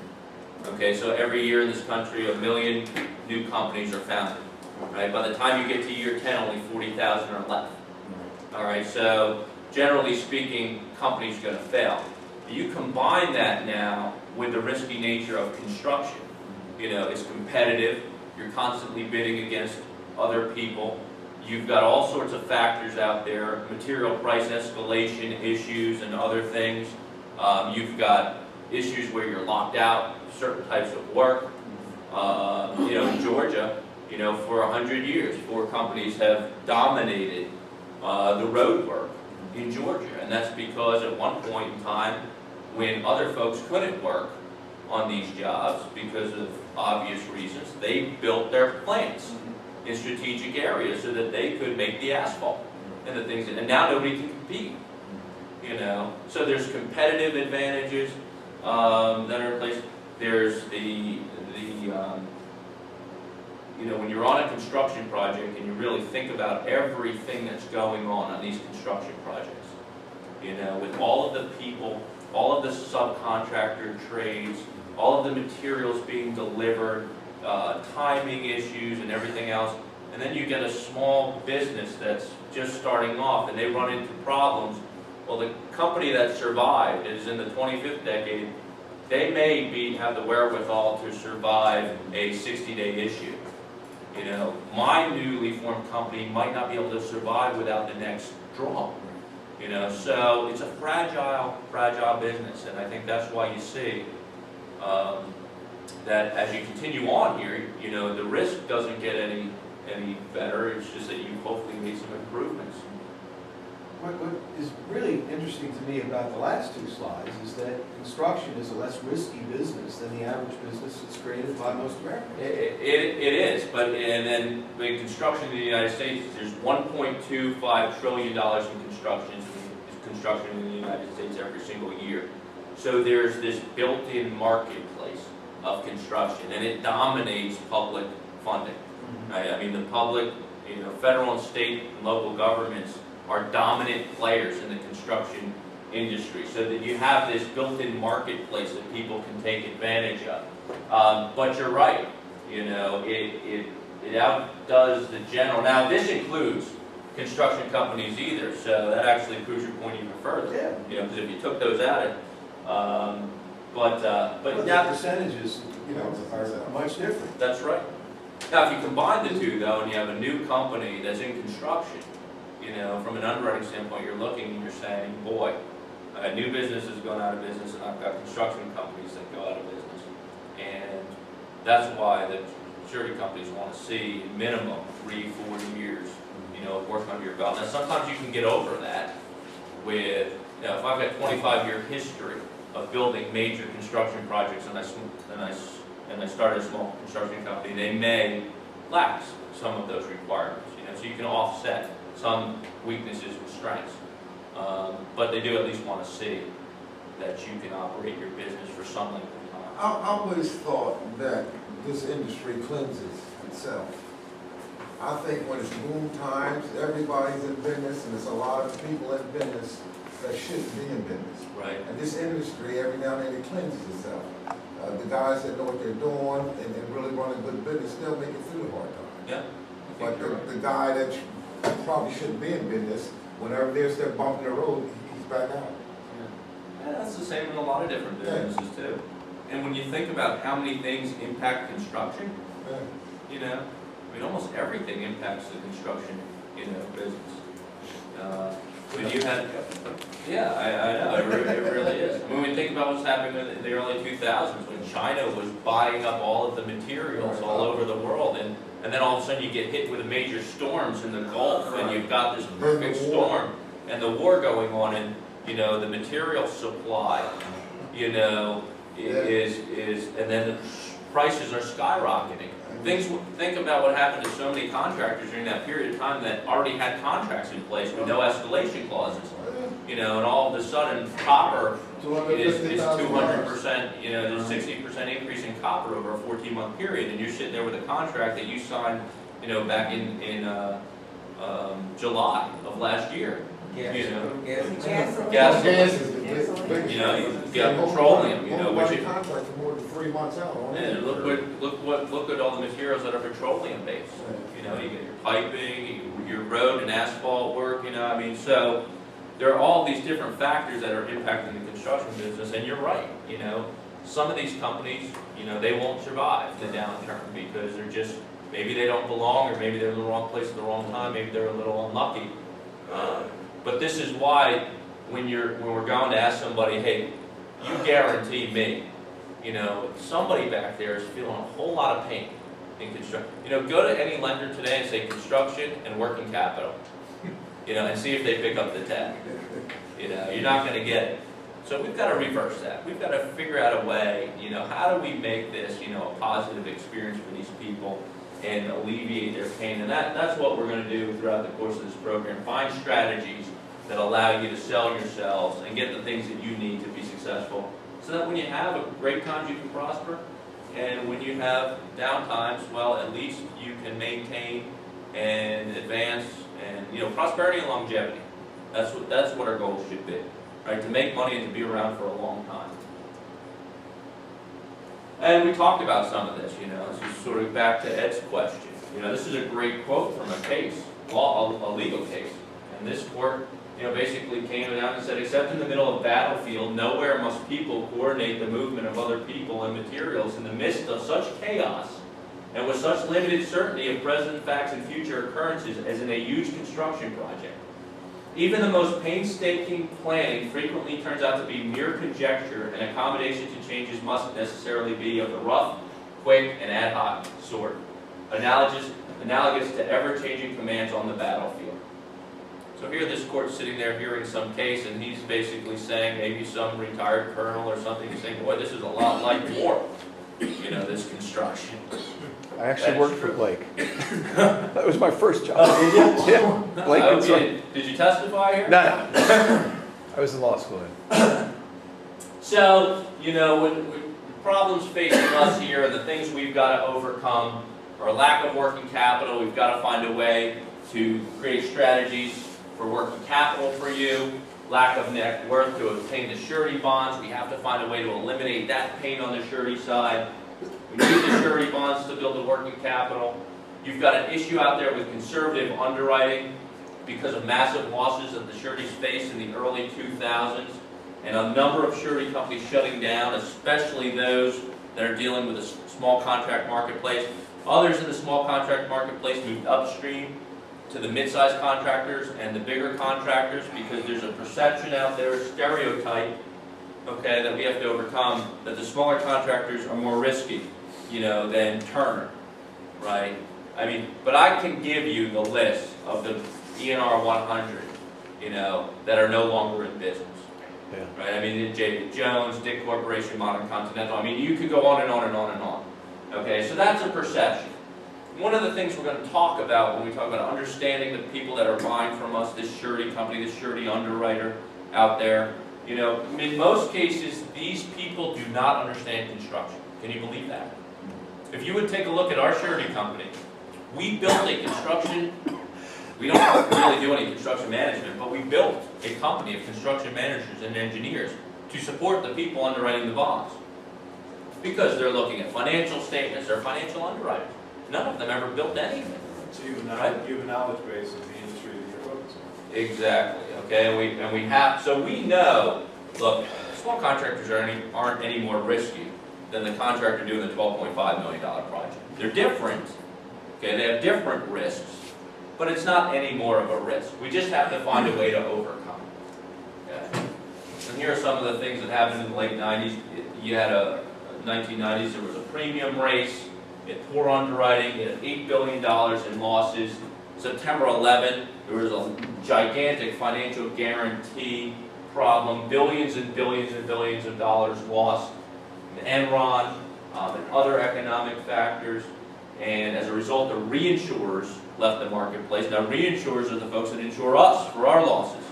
Speaker 5: Okay, so every year in this country, 1 million new companies are founded. Right? By the time you get to year 10, only 40,000 are left. All right, so generally speaking, companies are going to fail. You combine that now with the risky nature of construction. It's competitive, you're constantly bidding against other people. You've got all sorts of factors out there, material price escalation issues and other things. You've got issues where you're locked out, certain types of work. In Georgia, for 100 years, 4 companies have dominated the road work in Georgia. And that's because at one point in time, when other folks couldn't work on these jobs because of obvious reasons, they built their plants in strategic areas so that they could make the asphalt and the things, and now nobody can compete. So there's competitive advantages that are in place. There's when you're on a construction project and you really think about everything that's going on these construction projects, with all of the people, all of the subcontractor trades, all of the materials being delivered, timing issues and everything else, and then you get a small business that's just starting off and they run into problems. Well, the company that survived is in the 25th decade. They may have the wherewithal to survive a 60-day issue. My newly formed company might not be able to survive without the next draw. So it's a fragile business, and I think that's why you see that as you continue on here, the risk doesn't get any better. It's just that you hopefully made some improvements.
Speaker 3: What is really interesting to me about the last 2 slides is that construction is a less risky business than the average business that's created by most Americans.
Speaker 5: It is, and then in construction in the United States, there's $1.25 trillion in construction in the United States every single year. So there's this built-in marketplace of construction, and it dominates public funding. I mean, the public, federal and state and local governments are dominant players in the construction industry, so that you have this built-in marketplace that people can take advantage of. But you're right, it outdoes the general. Now, this includes construction companies either, so that actually proves your point even further.
Speaker 3: Yeah.
Speaker 5: Because if you took those out, but
Speaker 3: the percentages, are much different.
Speaker 5: that's right. Now, if you combine the two, though, and you have a new company that's in construction, from an underwriting standpoint, you're looking and you're saying, boy, new business is going out of business, and I've got construction companies that go out of business. And that's why the surety companies want to see minimum 3-4 years, of work under your belt. Now, sometimes you can get over that with, if I've got 25-year history of building major construction projects, and I started a small construction company, they may lack some of those requirements, so you can offset some weaknesses with strengths. But they do at least want to see that you can operate your business for some length of time.
Speaker 10: I always thought that this industry cleanses itself. I think when it's boom times, everybody's in business, and there's a lot of people in business that shouldn't be in business.
Speaker 5: Right.
Speaker 10: And this industry, every now and then, it cleanses itself. The guys that know what they're doing and really run a good business still make it through the hard times.
Speaker 5: Yeah.
Speaker 10: But the guy that probably shouldn't be in business, whenever there's that bump in the road, he's back out.
Speaker 5: Yeah, that's the same in a lot of different businesses too. And when you think about how many things impact construction, I mean, almost everything impacts the construction, business. When you had, I know, it really is. When we think about what's happening in the early 2000s, when China was buying up all of the materials all over the world, and then all of a sudden you get hit with major storms in the Gulf, and you've got this perfect storm, and the war going on, and the material supply, and then the prices are skyrocketing. Think about what happened to so many contractors during that period of time that already had contracts in place with no escalation clauses. And all of a sudden copper is 200%, there's 60% increase in copper over a 14-month period, and you're sitting there with a contract that you signed, back in July of last year.
Speaker 7: Gas.
Speaker 5: You got petroleum, which is,
Speaker 10: contracts are more than 3 months out.
Speaker 5: look at all the materials that are petroleum based. You get your piping, your road and asphalt work. So there are all these different factors that are impacting the construction construction business, and you're right, you know, some of these companies, you know, they won't survive the downturn because they're just, maybe they don't belong, or maybe they're in the wrong place at the wrong time, maybe they're a little unlucky. But this is why when we're going to ask somebody, hey, you guarantee me, you know, somebody back there is feeling a whole lot of pain in construction. You know, go to any lender today and say construction and working capital, you know, and see if they pick up the tab. You know, you're not going to get it. So we've got to reverse that. We've got to figure out a way, you know, how do we make this, you know, a positive experience for these people and alleviate their pain. And that's what we're going to do throughout the course of this program. Find strategies that allow you to sell yourselves and get the things that you need to be successful, so that when you have great times you can prosper, and when you have down times, well, at least you can maintain and advance, and, you know, prosperity and longevity. That's what our goal should be, right? To make money and to be around for a long time. And we talked about some of this, you know, this is sort of back to Ed's question. You know, this is a great quote from a case, a legal case. And this court, you know, basically came down and said, except in the middle of battlefield, nowhere must people coordinate the movement of other people and materials in the midst of such chaos and with such limited certainty of present facts and future occurrences as in a huge construction project. Even the most painstaking planning frequently turns out to be mere conjecture, and accommodation to changes must necessarily be of the rough, quick, and ad hoc sort, analogous to ever-changing commands on the battlefield. So here this court's sitting there hearing some case, and he's basically saying, maybe some retired colonel or something, is saying, boy, this is a lot like war, you know, this construction.
Speaker 4: I actually worked for Blake. That was my first job.
Speaker 5: Oh, did you?
Speaker 4: Yeah. Blake
Speaker 5: Okay. Did you testify here?
Speaker 4: No. I was in law school then.
Speaker 5: So, you know, when the problems facing us here, the things we've got to overcome, are lack of working capital. We've got to find a way to create strategies for working capital for you, lack of net worth to obtain the surety bonds. We have to find a way to eliminate that pain on the surety side. We need the surety bonds to build the working capital. You've got an issue out there with conservative underwriting because of massive losses that the sureties faced in the early 2000s, and a number of surety companies shutting down, especially those that are dealing with a small contract marketplace. Others in the small contract marketplace moved upstream to the mid-sized contractors and the bigger contractors because there's a perception out there, a stereotype, okay, that we have to overcome, that the smaller contractors are more risky, you know, than Turner, right? I mean, but I can give you the list of the ENR 100, you know, that are no longer in business.
Speaker 4: Yeah.
Speaker 5: Right? I mean, J.D. Jones, Dick Corporation, Modern Continental. I mean, you could go on and on and on and on. Okay, so that's a perception. One of the things we're going to talk about when we talk about understanding the people that are buying from us, this surety company, this surety underwriter out there, you know, in most cases, these people do not understand construction. Can you believe that? If you would take a look at our surety company, we built a construction, we don't really do any construction management, but we built a company of construction managers and engineers to support the people underwriting the bonds. Because they're looking at financial statements, they're financial underwriters. None of them ever built anything.
Speaker 6: So you have a knowledge base of the industry that you're focused on.
Speaker 5: Exactly, okay, and we have, so we know, look, small contractors aren't any more risky than the contractor doing the $12.5 million project. They're different, okay, they have different risks, but it's not any more of a risk. We just have to find a way to overcome it, okay? And here are some of the things that happened in the late 90s. You had 1990s, there was a premium race, you had poor underwriting, you had $8 billion in losses. September 11, there was a gigantic financial guarantee problem, billions and billions and billions of dollars lost. Enron and other economic factors, and as a result, the reinsurers left the marketplace. Now, reinsurers are the folks that insure us for our losses.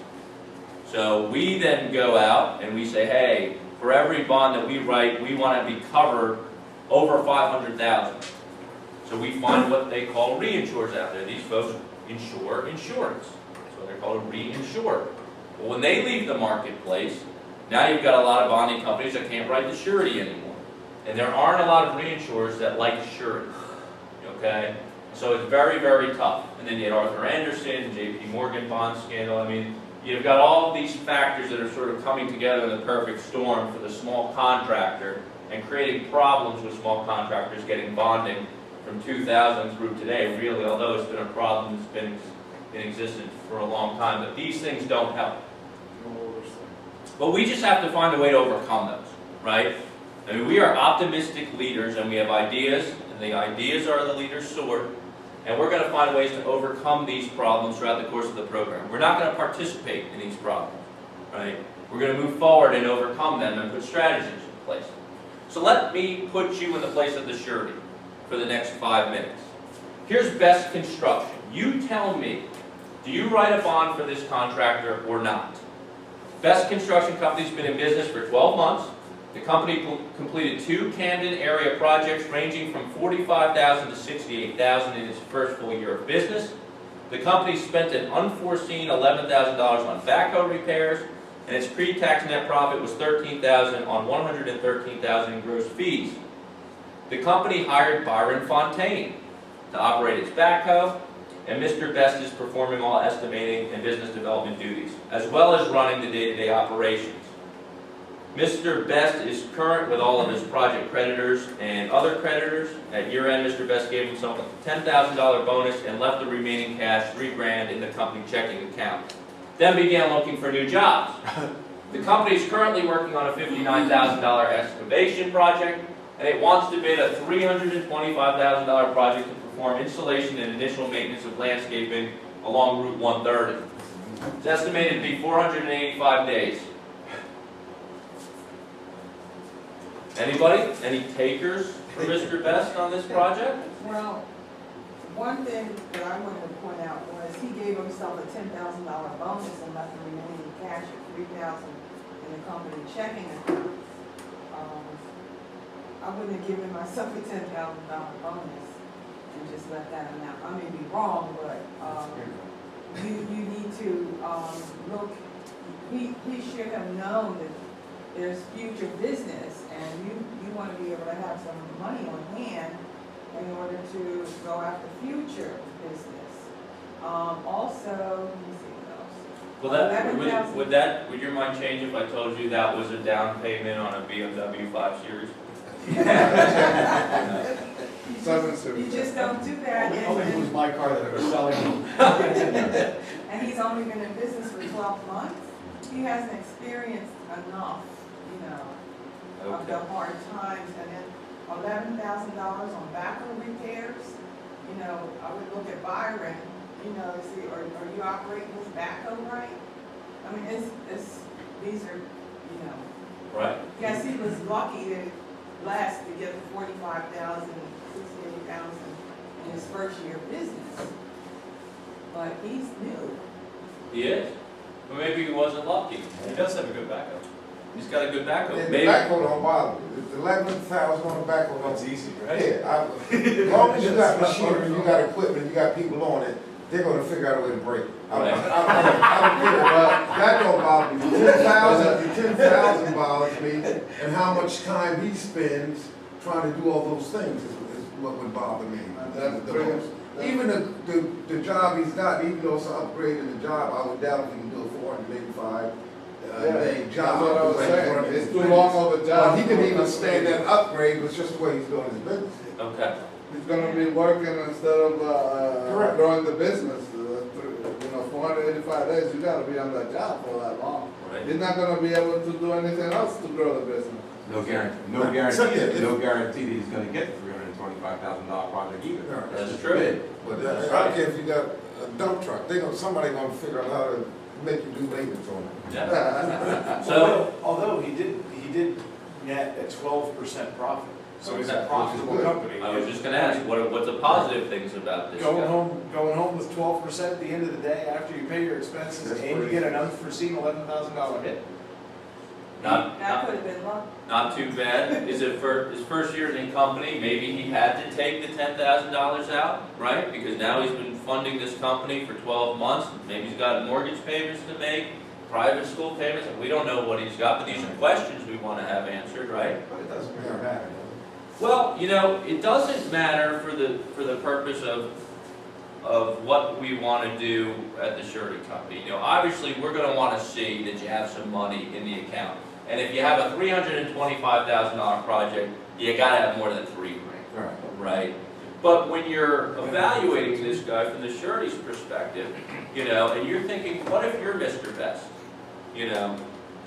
Speaker 5: So we then go out and we say, hey, for every bond that we write, we want to be covered over $500,000. So we find what they call reinsurers out there. These folks insure insurance. So they're called a reinsurer. Well, when they leave the marketplace, now you've got a lot of bonding companies that can't write the surety anymore. And there aren't a lot of reinsurers that like surety. Okay? So it's very, very tough. And then you had Arthur Andersen, JP Morgan bond scandal. I mean, you've got all these factors that are sort of coming together in the perfect storm for the small contractor and creating problems with small contractors getting bonding from 2000 through today, really, although it's been a problem that's been in existence for a long time, but these things don't help. But we just have to find a way to overcome those, right? I mean, we are optimistic leaders and we have ideas, and the ideas are the leader's sword, and we're going to find ways to overcome these problems throughout the course of the program. We're not going to participate in these problems, right? We're going to move forward and overcome them and put strategies in place. So let me put you in the place of the surety for the next 5 minutes. Here's best construction. You tell me, do you write a bond for this contractor or not? Best Construction Company's been in business for 12 months. The company completed 2 Camden area projects ranging from $45,000 to $68,000 in its first full year of business. The company spent an unforeseen $11,000 on backhoe repairs, and its pre-tax net profit was $13,000 on $113,000 in gross fees. The company hired Byron Fontaine to operate its backhoe, and Mr. Best is performing all estimating and business development duties, as well as running the day-to-day operations. Mr. Best is current with all of his project creditors and other creditors. At year-end, Mr. Best gave himself a $10,000 bonus and left the remaining cash, $3,000, in the company checking account. Then began looking for new jobs. The company is currently working on a $59,000 excavation project, and it wants to bid a $325,000 project to perform installation and initial maintenance of landscaping along Route 130. It's estimated to be 485 days. Anybody? Any takers for Mr. Best on this project?
Speaker 7: Well, one thing that I wanted to point out was he gave himself a $10,000 bonus and left the remaining cash of $3,000 in the company checking account. I wouldn't have given myself a $10,000 bonus and just let that amount. I may be wrong, but you need to look. He should have known that there's future business, and you want to be able to have some money on hand in order to go after future business. Also, let me see what else.
Speaker 5: Well, would your mind change if I told you that was a down payment on a BMW 5 Series?
Speaker 7: You just don't do that.
Speaker 3: Only was my car that I was selling.
Speaker 7: And he's only been in business for 12 months. He hasn't experienced enough, of the hard times. And then $11,000 on backhoe repairs. I would look at Byron, see, are you operating this backhoe right? I mean, these are,
Speaker 5: Right.
Speaker 7: Yes, he was lucky to get the $45,000, $68,000 in his first year of business. But he's new.
Speaker 5: He is. But maybe he wasn't lucky. He does have a good backup. He's got a good backup.
Speaker 10: And the
Speaker 5: Maybe.
Speaker 10: backhoe don't bother me. It's 11,000 on the backhoe.
Speaker 6: That's easy, right?
Speaker 10: Yeah, as long as you got machinery, you got equipment, you got people on it, they're gonna figure out a way to break it. I don't care, but that don't bother me. The 10,000 bothers me, and how much time he spends trying to do all those things is what would bother me. The most. Even the job he's got, even though it's an upgrade in the job, I would doubt if he can do a 485 day job.
Speaker 2: That's what I was saying. It's too long of a job.
Speaker 10: But he can even stand that upgrade, it's just the way he's doing his business.
Speaker 5: Okay.
Speaker 2: He's gonna be working instead of
Speaker 10: Correct.
Speaker 2: growing the business. 485 days, you gotta be on that job for that long.
Speaker 5: Right.
Speaker 2: He's not gonna be able to do anything else to grow the business.
Speaker 11: No guarantee that he's gonna get the $325,000 project either.
Speaker 5: That's true.
Speaker 10: But I don't care if you got a dump truck, somebody gonna figure out how to make you do maintenance on it.
Speaker 5: Yeah. So,
Speaker 3: Although he did net a 12% profit.
Speaker 6: So he's a profitable company.
Speaker 5: I was just gonna ask, what the positive things about this
Speaker 3: Going
Speaker 5: guy?
Speaker 3: home with 12% at the end of the day after you pay your expenses
Speaker 10: That's
Speaker 3: and you
Speaker 10: pretty-
Speaker 3: get an unforeseen $11,000 hit.
Speaker 7: That could have been luck.
Speaker 5: Not too bad. Is it for his first year in company? Maybe he had to take the $10,000 out, right? Because now he's been funding this company for 12 months. Maybe he's got mortgage payments to make, private school payments. We don't know what he's got, but these are questions we want to have answered, right?
Speaker 3: But it doesn't really matter.
Speaker 5: Well, it doesn't matter for the purpose of of what we want to do at the surety company. You know, obviously, we're going to want to see that you have some money in the account. And if you have a $325,000 project, you got to have more than $3 grand, right? But when you're evaluating this guy from the surety's perspective, you know, and you're thinking, what if you're Mr. Best? You know,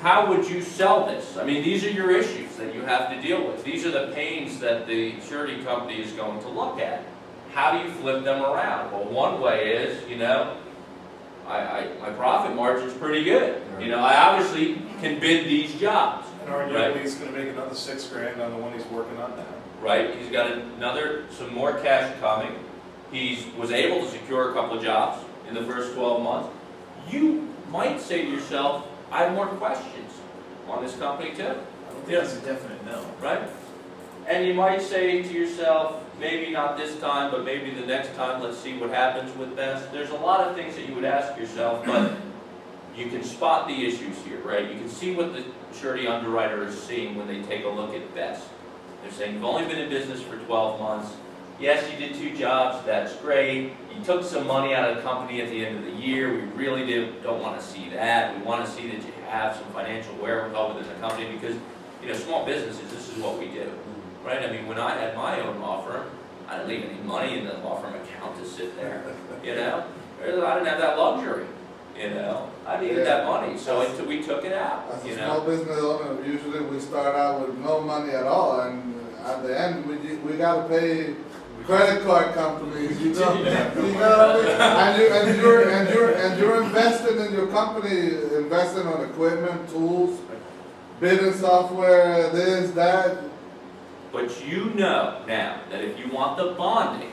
Speaker 5: how would you sell this? I mean, these are your issues that you have to deal with. These are the pains that the surety company is going to look at. How do you flip them around? Well, one way is, you know, my profit margin's pretty good. You know, I obviously can bid these jobs.
Speaker 1: And arguably, he's gonna make another $6 grand on the one he's working on now.
Speaker 5: Right, he's got some more cash coming. He was able to secure a couple of jobs in the first 12 months. You might say to yourself, I have more questions on this company too.
Speaker 1: I don't think that's a definite no.
Speaker 5: Right? And you might say to yourself, maybe not this time, but maybe the next time, let's see what happens with Best. There's a lot of things that you would ask yourself, but you can spot the issues here, right? You can see what the surety underwriter is seeing when they take a look at Best. They're saying, you've only been in business for 12 months. Yes, you did 2 jobs, that's great. You took some money out of the company at the end of the year. We really don't want to see that. We want to see that you have some financial wherewithal within the company because, you know, small businesses, this is what we do, right? I mean, when I had my own law firm, I didn't leave any money in the law firm account to sit there, you know? I didn't have that luxury, you know? I needed that money, so we took it out,
Speaker 2: As
Speaker 5: you
Speaker 2: a
Speaker 5: know?
Speaker 2: small business owner, usually we start out with no money at all, and at the end, we gotta pay credit card companies, you know what I mean? And you're investing in your company, investing on equipment, tools, bidding software, this, that.
Speaker 5: But you know now that if you want the bonding,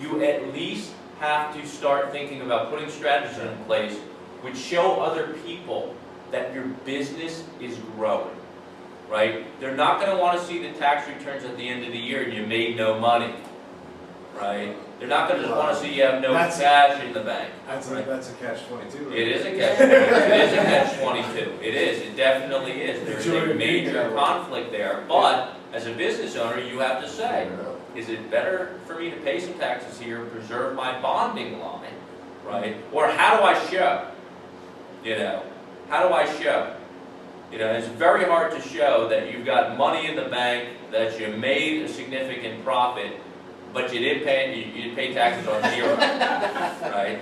Speaker 5: you at least have to start thinking about putting strategies in place which show other people that your business is growing, right? They're not going to want to see the tax returns at the end of the year and you made no money, right? They're not going to just want to see you have no cash in the bank.
Speaker 1: That's a catch-22. Right?
Speaker 5: It is a catch-22. It is a catch-22. It is. It definitely is. There's a major conflict there. But as a business owner, you have to say, is it better for me to pay some taxes here and preserve my bonding line, right? Or how do I show? You know, how do I show? You know, it's very hard to show that you've got money in the bank, that you made a significant profit, but you didn't pay taxes on zero, right?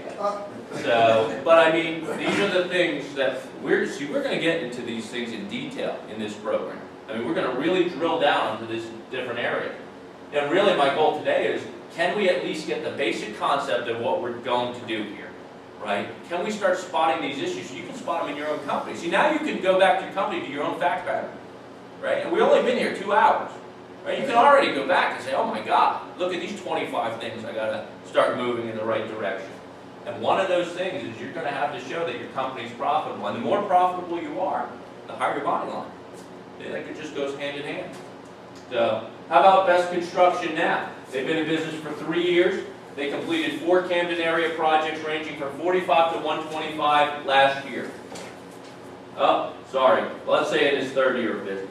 Speaker 5: So, but I mean, these are the things that we're going to get into these things in detail in this program. I mean, we're going to really drill down into this different area. And really my goal today is, can we at least get the basic concept of what we're going to do here, right? Can we start spotting these issues so you can spot them in your own company? See, now you can go back to your company, do your own fact pattern, right? And we've only been here 2 hours, right? You can already go back and say, oh my God, look at these 25 things I got to start moving in the right direction. And one of those things is you're going to have to show that your company's profitable. And the more profitable you are, the higher your bottom line. That just goes hand in hand. So, how about Best Construction now? They've been in business for 3 years. They completed 4 Camden area projects ranging from 45 to 125 last year. Oh, sorry. Let's say it is 3rd year of business.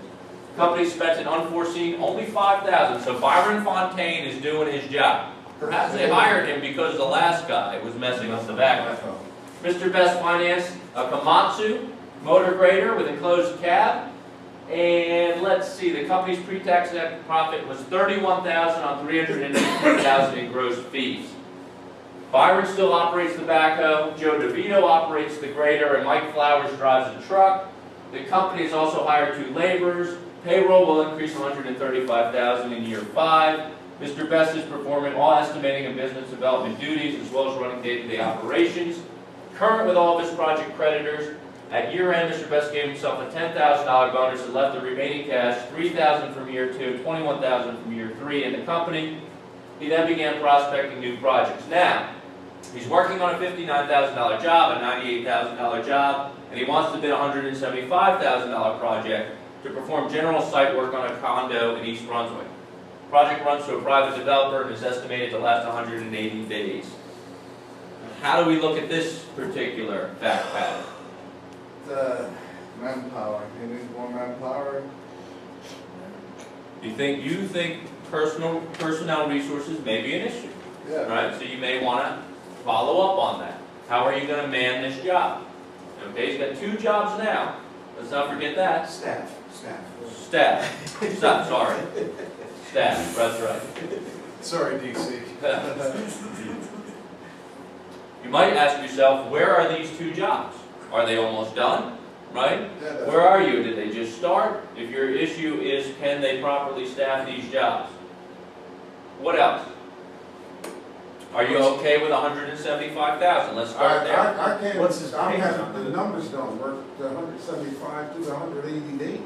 Speaker 5: The company spent an unforeseen only $5,000, so Byron Fontaine is doing his job. Perhaps they hired him because the last guy was messing up the background. Mr. Best financed a Komatsu motor grader with enclosed cab. And let's see, the company's pre-tax net profit was $31,000 on $318,000 in gross fees. Byron still operates the backhoe, Joe DeVito operates the grader, and Mike Flowers drives the truck. The company has also hired 2 laborers. Payroll will increase $135,000 in year 5. Mr. Best is performing all estimating and business development duties as well as running day-to-day operations. Current with all of his project creditors. At year end, Mr. Best gave himself a $10,000 bonus and left the remaining cash, $3,000 from year 2, $21,000 from year 3 in the company. He then began prospecting new projects. Now, he's working on a $59,000 job, a $98,000 job, and he wants to bid a $175,000 project to perform general site work on a condo in East Brunswick. The project runs to a private developer and is estimated to last 180 days. How do we look at this particular fact pattern?
Speaker 2: Manpower. He needs more manpower.
Speaker 5: You think personnel resources may be an issue,
Speaker 2: Yeah.
Speaker 5: right? So you may want to follow up on that. How are you gonna man this job? Okay, he's got 2 jobs now. Let's not forget that.
Speaker 3: Staff.
Speaker 5: Staff, sorry. Staff, that's right.
Speaker 1: Sorry, DC.
Speaker 5: You might ask yourself, where are these 2 jobs? Are they almost done, right?
Speaker 2: Yeah,
Speaker 5: Where are you? Did they just start? If your issue is, can they properly staff these jobs? What else? Are you okay with 175,000? Let's start there.
Speaker 10: I can't,
Speaker 1: What's his
Speaker 10: I'm
Speaker 1: pay
Speaker 10: having,
Speaker 1: on
Speaker 10: the
Speaker 1: that?
Speaker 10: numbers don't work, the 175 to the 180 days.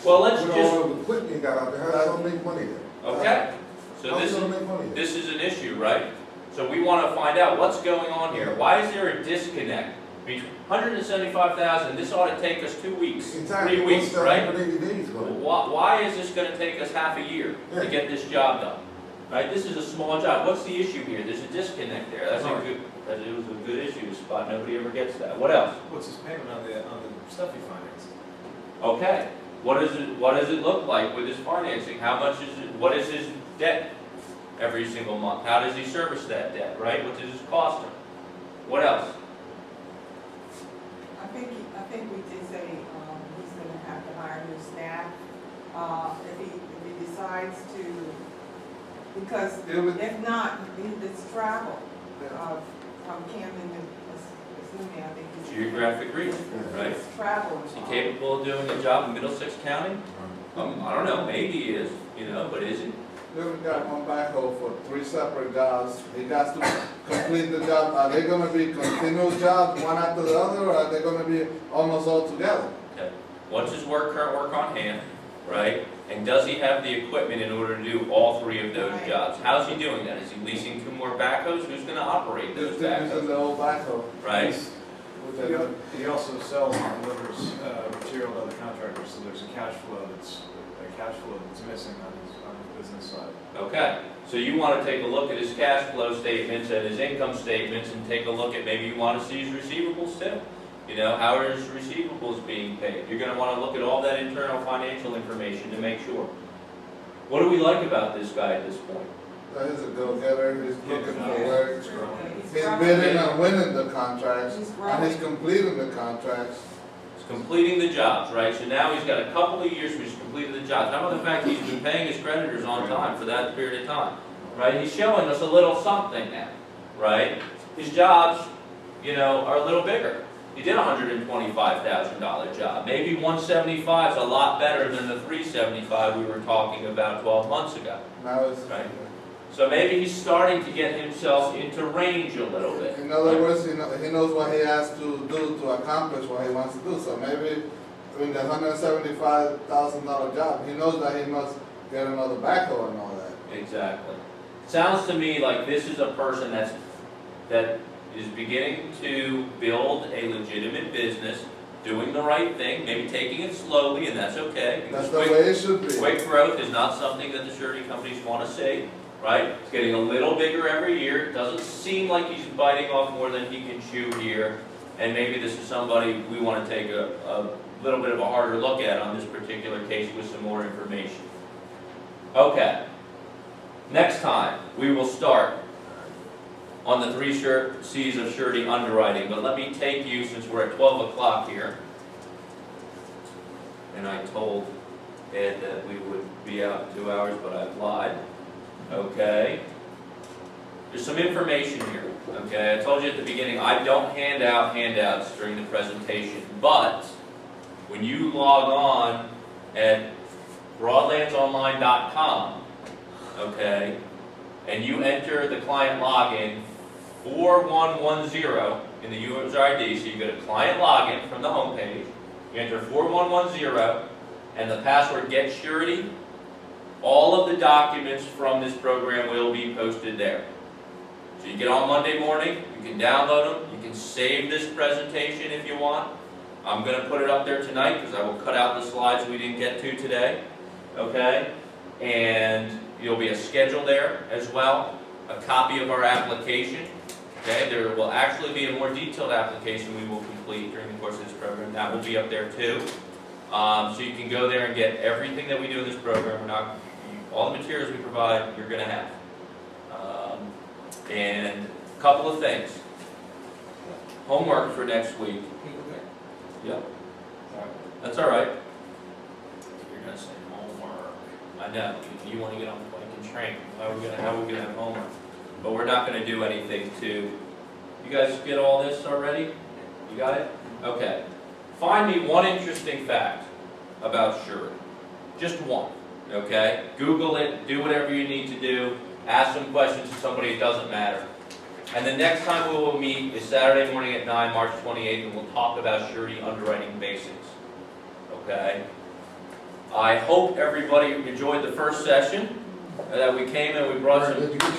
Speaker 5: Well, let's
Speaker 10: With
Speaker 5: just,
Speaker 10: all the equipment you got out there, how does that make money there?
Speaker 5: okay. So
Speaker 10: How
Speaker 5: this
Speaker 10: does
Speaker 5: is,
Speaker 10: that make money there?
Speaker 5: this is an issue, right? So we want to find out what's going on here. Why is there a disconnect between 175,000? This ought to take us 2 weeks,
Speaker 10: Exactly.
Speaker 5: 3 weeks,
Speaker 10: What's the
Speaker 5: right?
Speaker 10: 180 days going?
Speaker 5: Why is this going to take us half a year to get this job done? Right? This is a small job. What's the issue here? There's a disconnect there. That's a good. It was a good issue to spot. Nobody ever gets that. What else?
Speaker 1: What's his payment on the stuff he financed?
Speaker 5: Okay. What does it look like with his financing? How much is it? What is his debt every single month? How does he service that debt? Right? What does it cost him? What else?
Speaker 7: I think we did say, he's gonna have to hire new staff, if he decides to, because if not, it's travel, from Camden to Assuming, I think he's.
Speaker 5: Geographic region, right?
Speaker 7: It's travel.
Speaker 5: Is he capable of doing a job in Middlesex County? I don't know. Maybe he is. But is he?
Speaker 2: We've got one backhoe for 3 separate jobs. He got to complete the job. Are they gonna be continuous jobs, one after the other, or are they gonna be almost all together?
Speaker 5: Okay. What's his current work on hand, right? And does he have the equipment in order to do all 3 of those jobs? How's he doing that? Is he leasing 2 more backhoes? Who's going to operate those
Speaker 2: Just using
Speaker 5: backhoes?
Speaker 2: the old backhoe.
Speaker 5: Right?
Speaker 1: He also sells and delivers material to other contractors, so there's a cash flow that's missing on his business side.
Speaker 5: Okay. So you want to take a look at his cash flow statements and his income statements and take a look at, maybe you want to see his receivables too. How are his receivables being paid? You're going to want to look at all that internal financial information to make sure. What do we like about this guy at this point?
Speaker 2: He's a go-getter, he's looking for work.
Speaker 7: He's
Speaker 2: He's
Speaker 7: growing.
Speaker 2: bidding and winning the contracts,
Speaker 7: He's
Speaker 2: and
Speaker 7: growing.
Speaker 2: he's completing the contracts.
Speaker 5: He's completing the jobs, right? So now he's got a couple of years where he's completed the jobs. How about the fact he's been paying his creditors on time for that period of time, right? He's showing us a little something now, right? His jobs, are a little bigger. He did a $125,000 job. Maybe 175 is a lot better than the 375 we were talking about 12 months ago.
Speaker 2: Now it's,
Speaker 5: Right. So maybe he's starting to get himself into range a little bit.
Speaker 2: in other words, he knows what he has to do to accomplish what he wants to do. So maybe in the $175,000 job, he knows that he must get another backhoe and all that.
Speaker 5: Exactly. Sounds to me like this is a person that is beginning to build a legitimate business, doing the right thing, maybe taking it slowly, and that's okay.
Speaker 2: That's
Speaker 5: because
Speaker 2: the way it should be.
Speaker 5: quick growth is not something that the surety companies want to see, right? It's getting a little bigger every year. It doesn't seem like he's biting off more than he can chew here. And maybe this is somebody we want to take a little bit of a harder look at on this particular case with some more information. Okay. Next time, we will start on the 3 C's of surety underwriting. But let me take you, since we're at 12 o'clock here, and I told Ed that we would be out in 2 hours, but I've lied. Okay. There's some information here. Okay, I told you at the beginning, I don't hand out handouts during the presentation, but when you log on at broadlandsonline.com, okay, and you enter the client login 4110 in the user ID, so you go to client login from the home page, you enter 4110, and the password get surety, all of the documents from this program will be posted there. So you get on Monday morning, you can download them, you can save this presentation if you want. I'm going to put it up there tonight because I will cut out the slides we didn't get to today. Okay? And there'll be a schedule there as well, a copy of our application. Okay? There will actually be a more detailed application we will complete during the course of this program. That will be up there too. So you can go there and get everything that we do in this program. All the materials we provide, you're going to have. And Couple of things. Homework for next week. Yep. That's all right. You're gonna say homework. I know, you wanna get on the bike and train. How are we gonna have homework? But we're not gonna do anything to, you guys get all this already? You got it? Okay. Find me one interesting fact about surety. Just one, okay? Google it, do whatever you need to do, ask some questions to somebody, it doesn't matter. And the next time we will meet is Saturday morning at 9, March 28th, and we'll talk about surety underwriting basics. Okay? I hope everybody enjoyed the first session, that we came and we brought some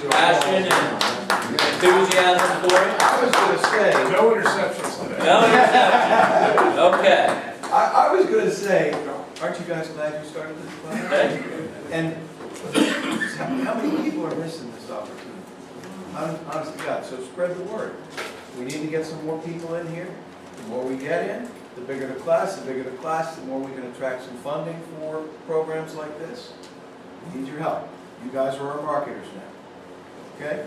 Speaker 5: passion and enthusiasm for it.
Speaker 3: I was gonna say,
Speaker 6: No interceptions today.
Speaker 5: No interception. Okay.
Speaker 3: I was gonna say, aren't you guys glad you started this class?
Speaker 5: Okay.
Speaker 3: And how many people are missing this opportunity? Honest to God, so spread the word. We need to get some more people in here. The more we get in, the bigger the class, the more we can attract some funding for programs like this. We need your help. You guys are our marketers now. Okay?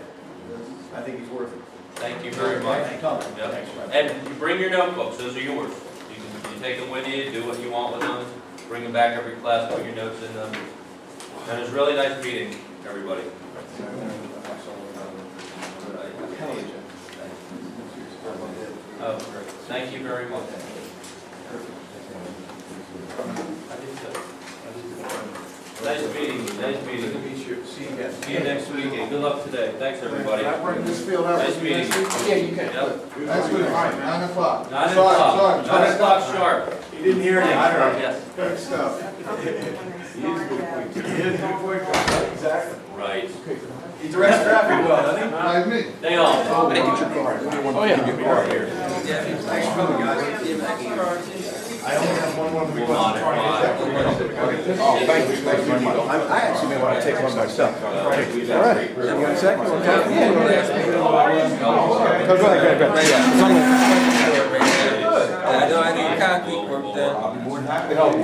Speaker 3: I think he's worth it.
Speaker 5: Thank you very much. Yep. And you bring your notebooks, those are yours. You take them with you, do what you want with them, bring them back every class, put your notes in them. And it was really nice meeting everybody. Oh, great. Thank you very much. Nice meeting you, nice meeting you.
Speaker 3: See you again.
Speaker 5: See you next week, and good luck today. Thanks, everybody.
Speaker 2: Can I bring this field out?
Speaker 5: Nice meeting you.
Speaker 8: Yeah, you can.
Speaker 5: Yep.
Speaker 2: Next week, 9 o'clock.
Speaker 5: 9 o'clock. 9 o'clock sharp.
Speaker 3: You didn't hear anything? I don't know.
Speaker 5: Yes.
Speaker 2: Good stuff.
Speaker 3: Exactly.
Speaker 5: Right.
Speaker 3: He directs traffic well, doesn't he?
Speaker 2: Like me.
Speaker 5: They all.
Speaker 8: Oh, yeah.
Speaker 3: Thanks for coming, guys. I only have one more.
Speaker 5: We'll modify.
Speaker 4: Oh, thank you very much. I actually may want to take one myself. All right. You got a second? We'll talk. Go ahead.
Speaker 9: I know I need concrete work done.
Speaker 4: More than happy to help.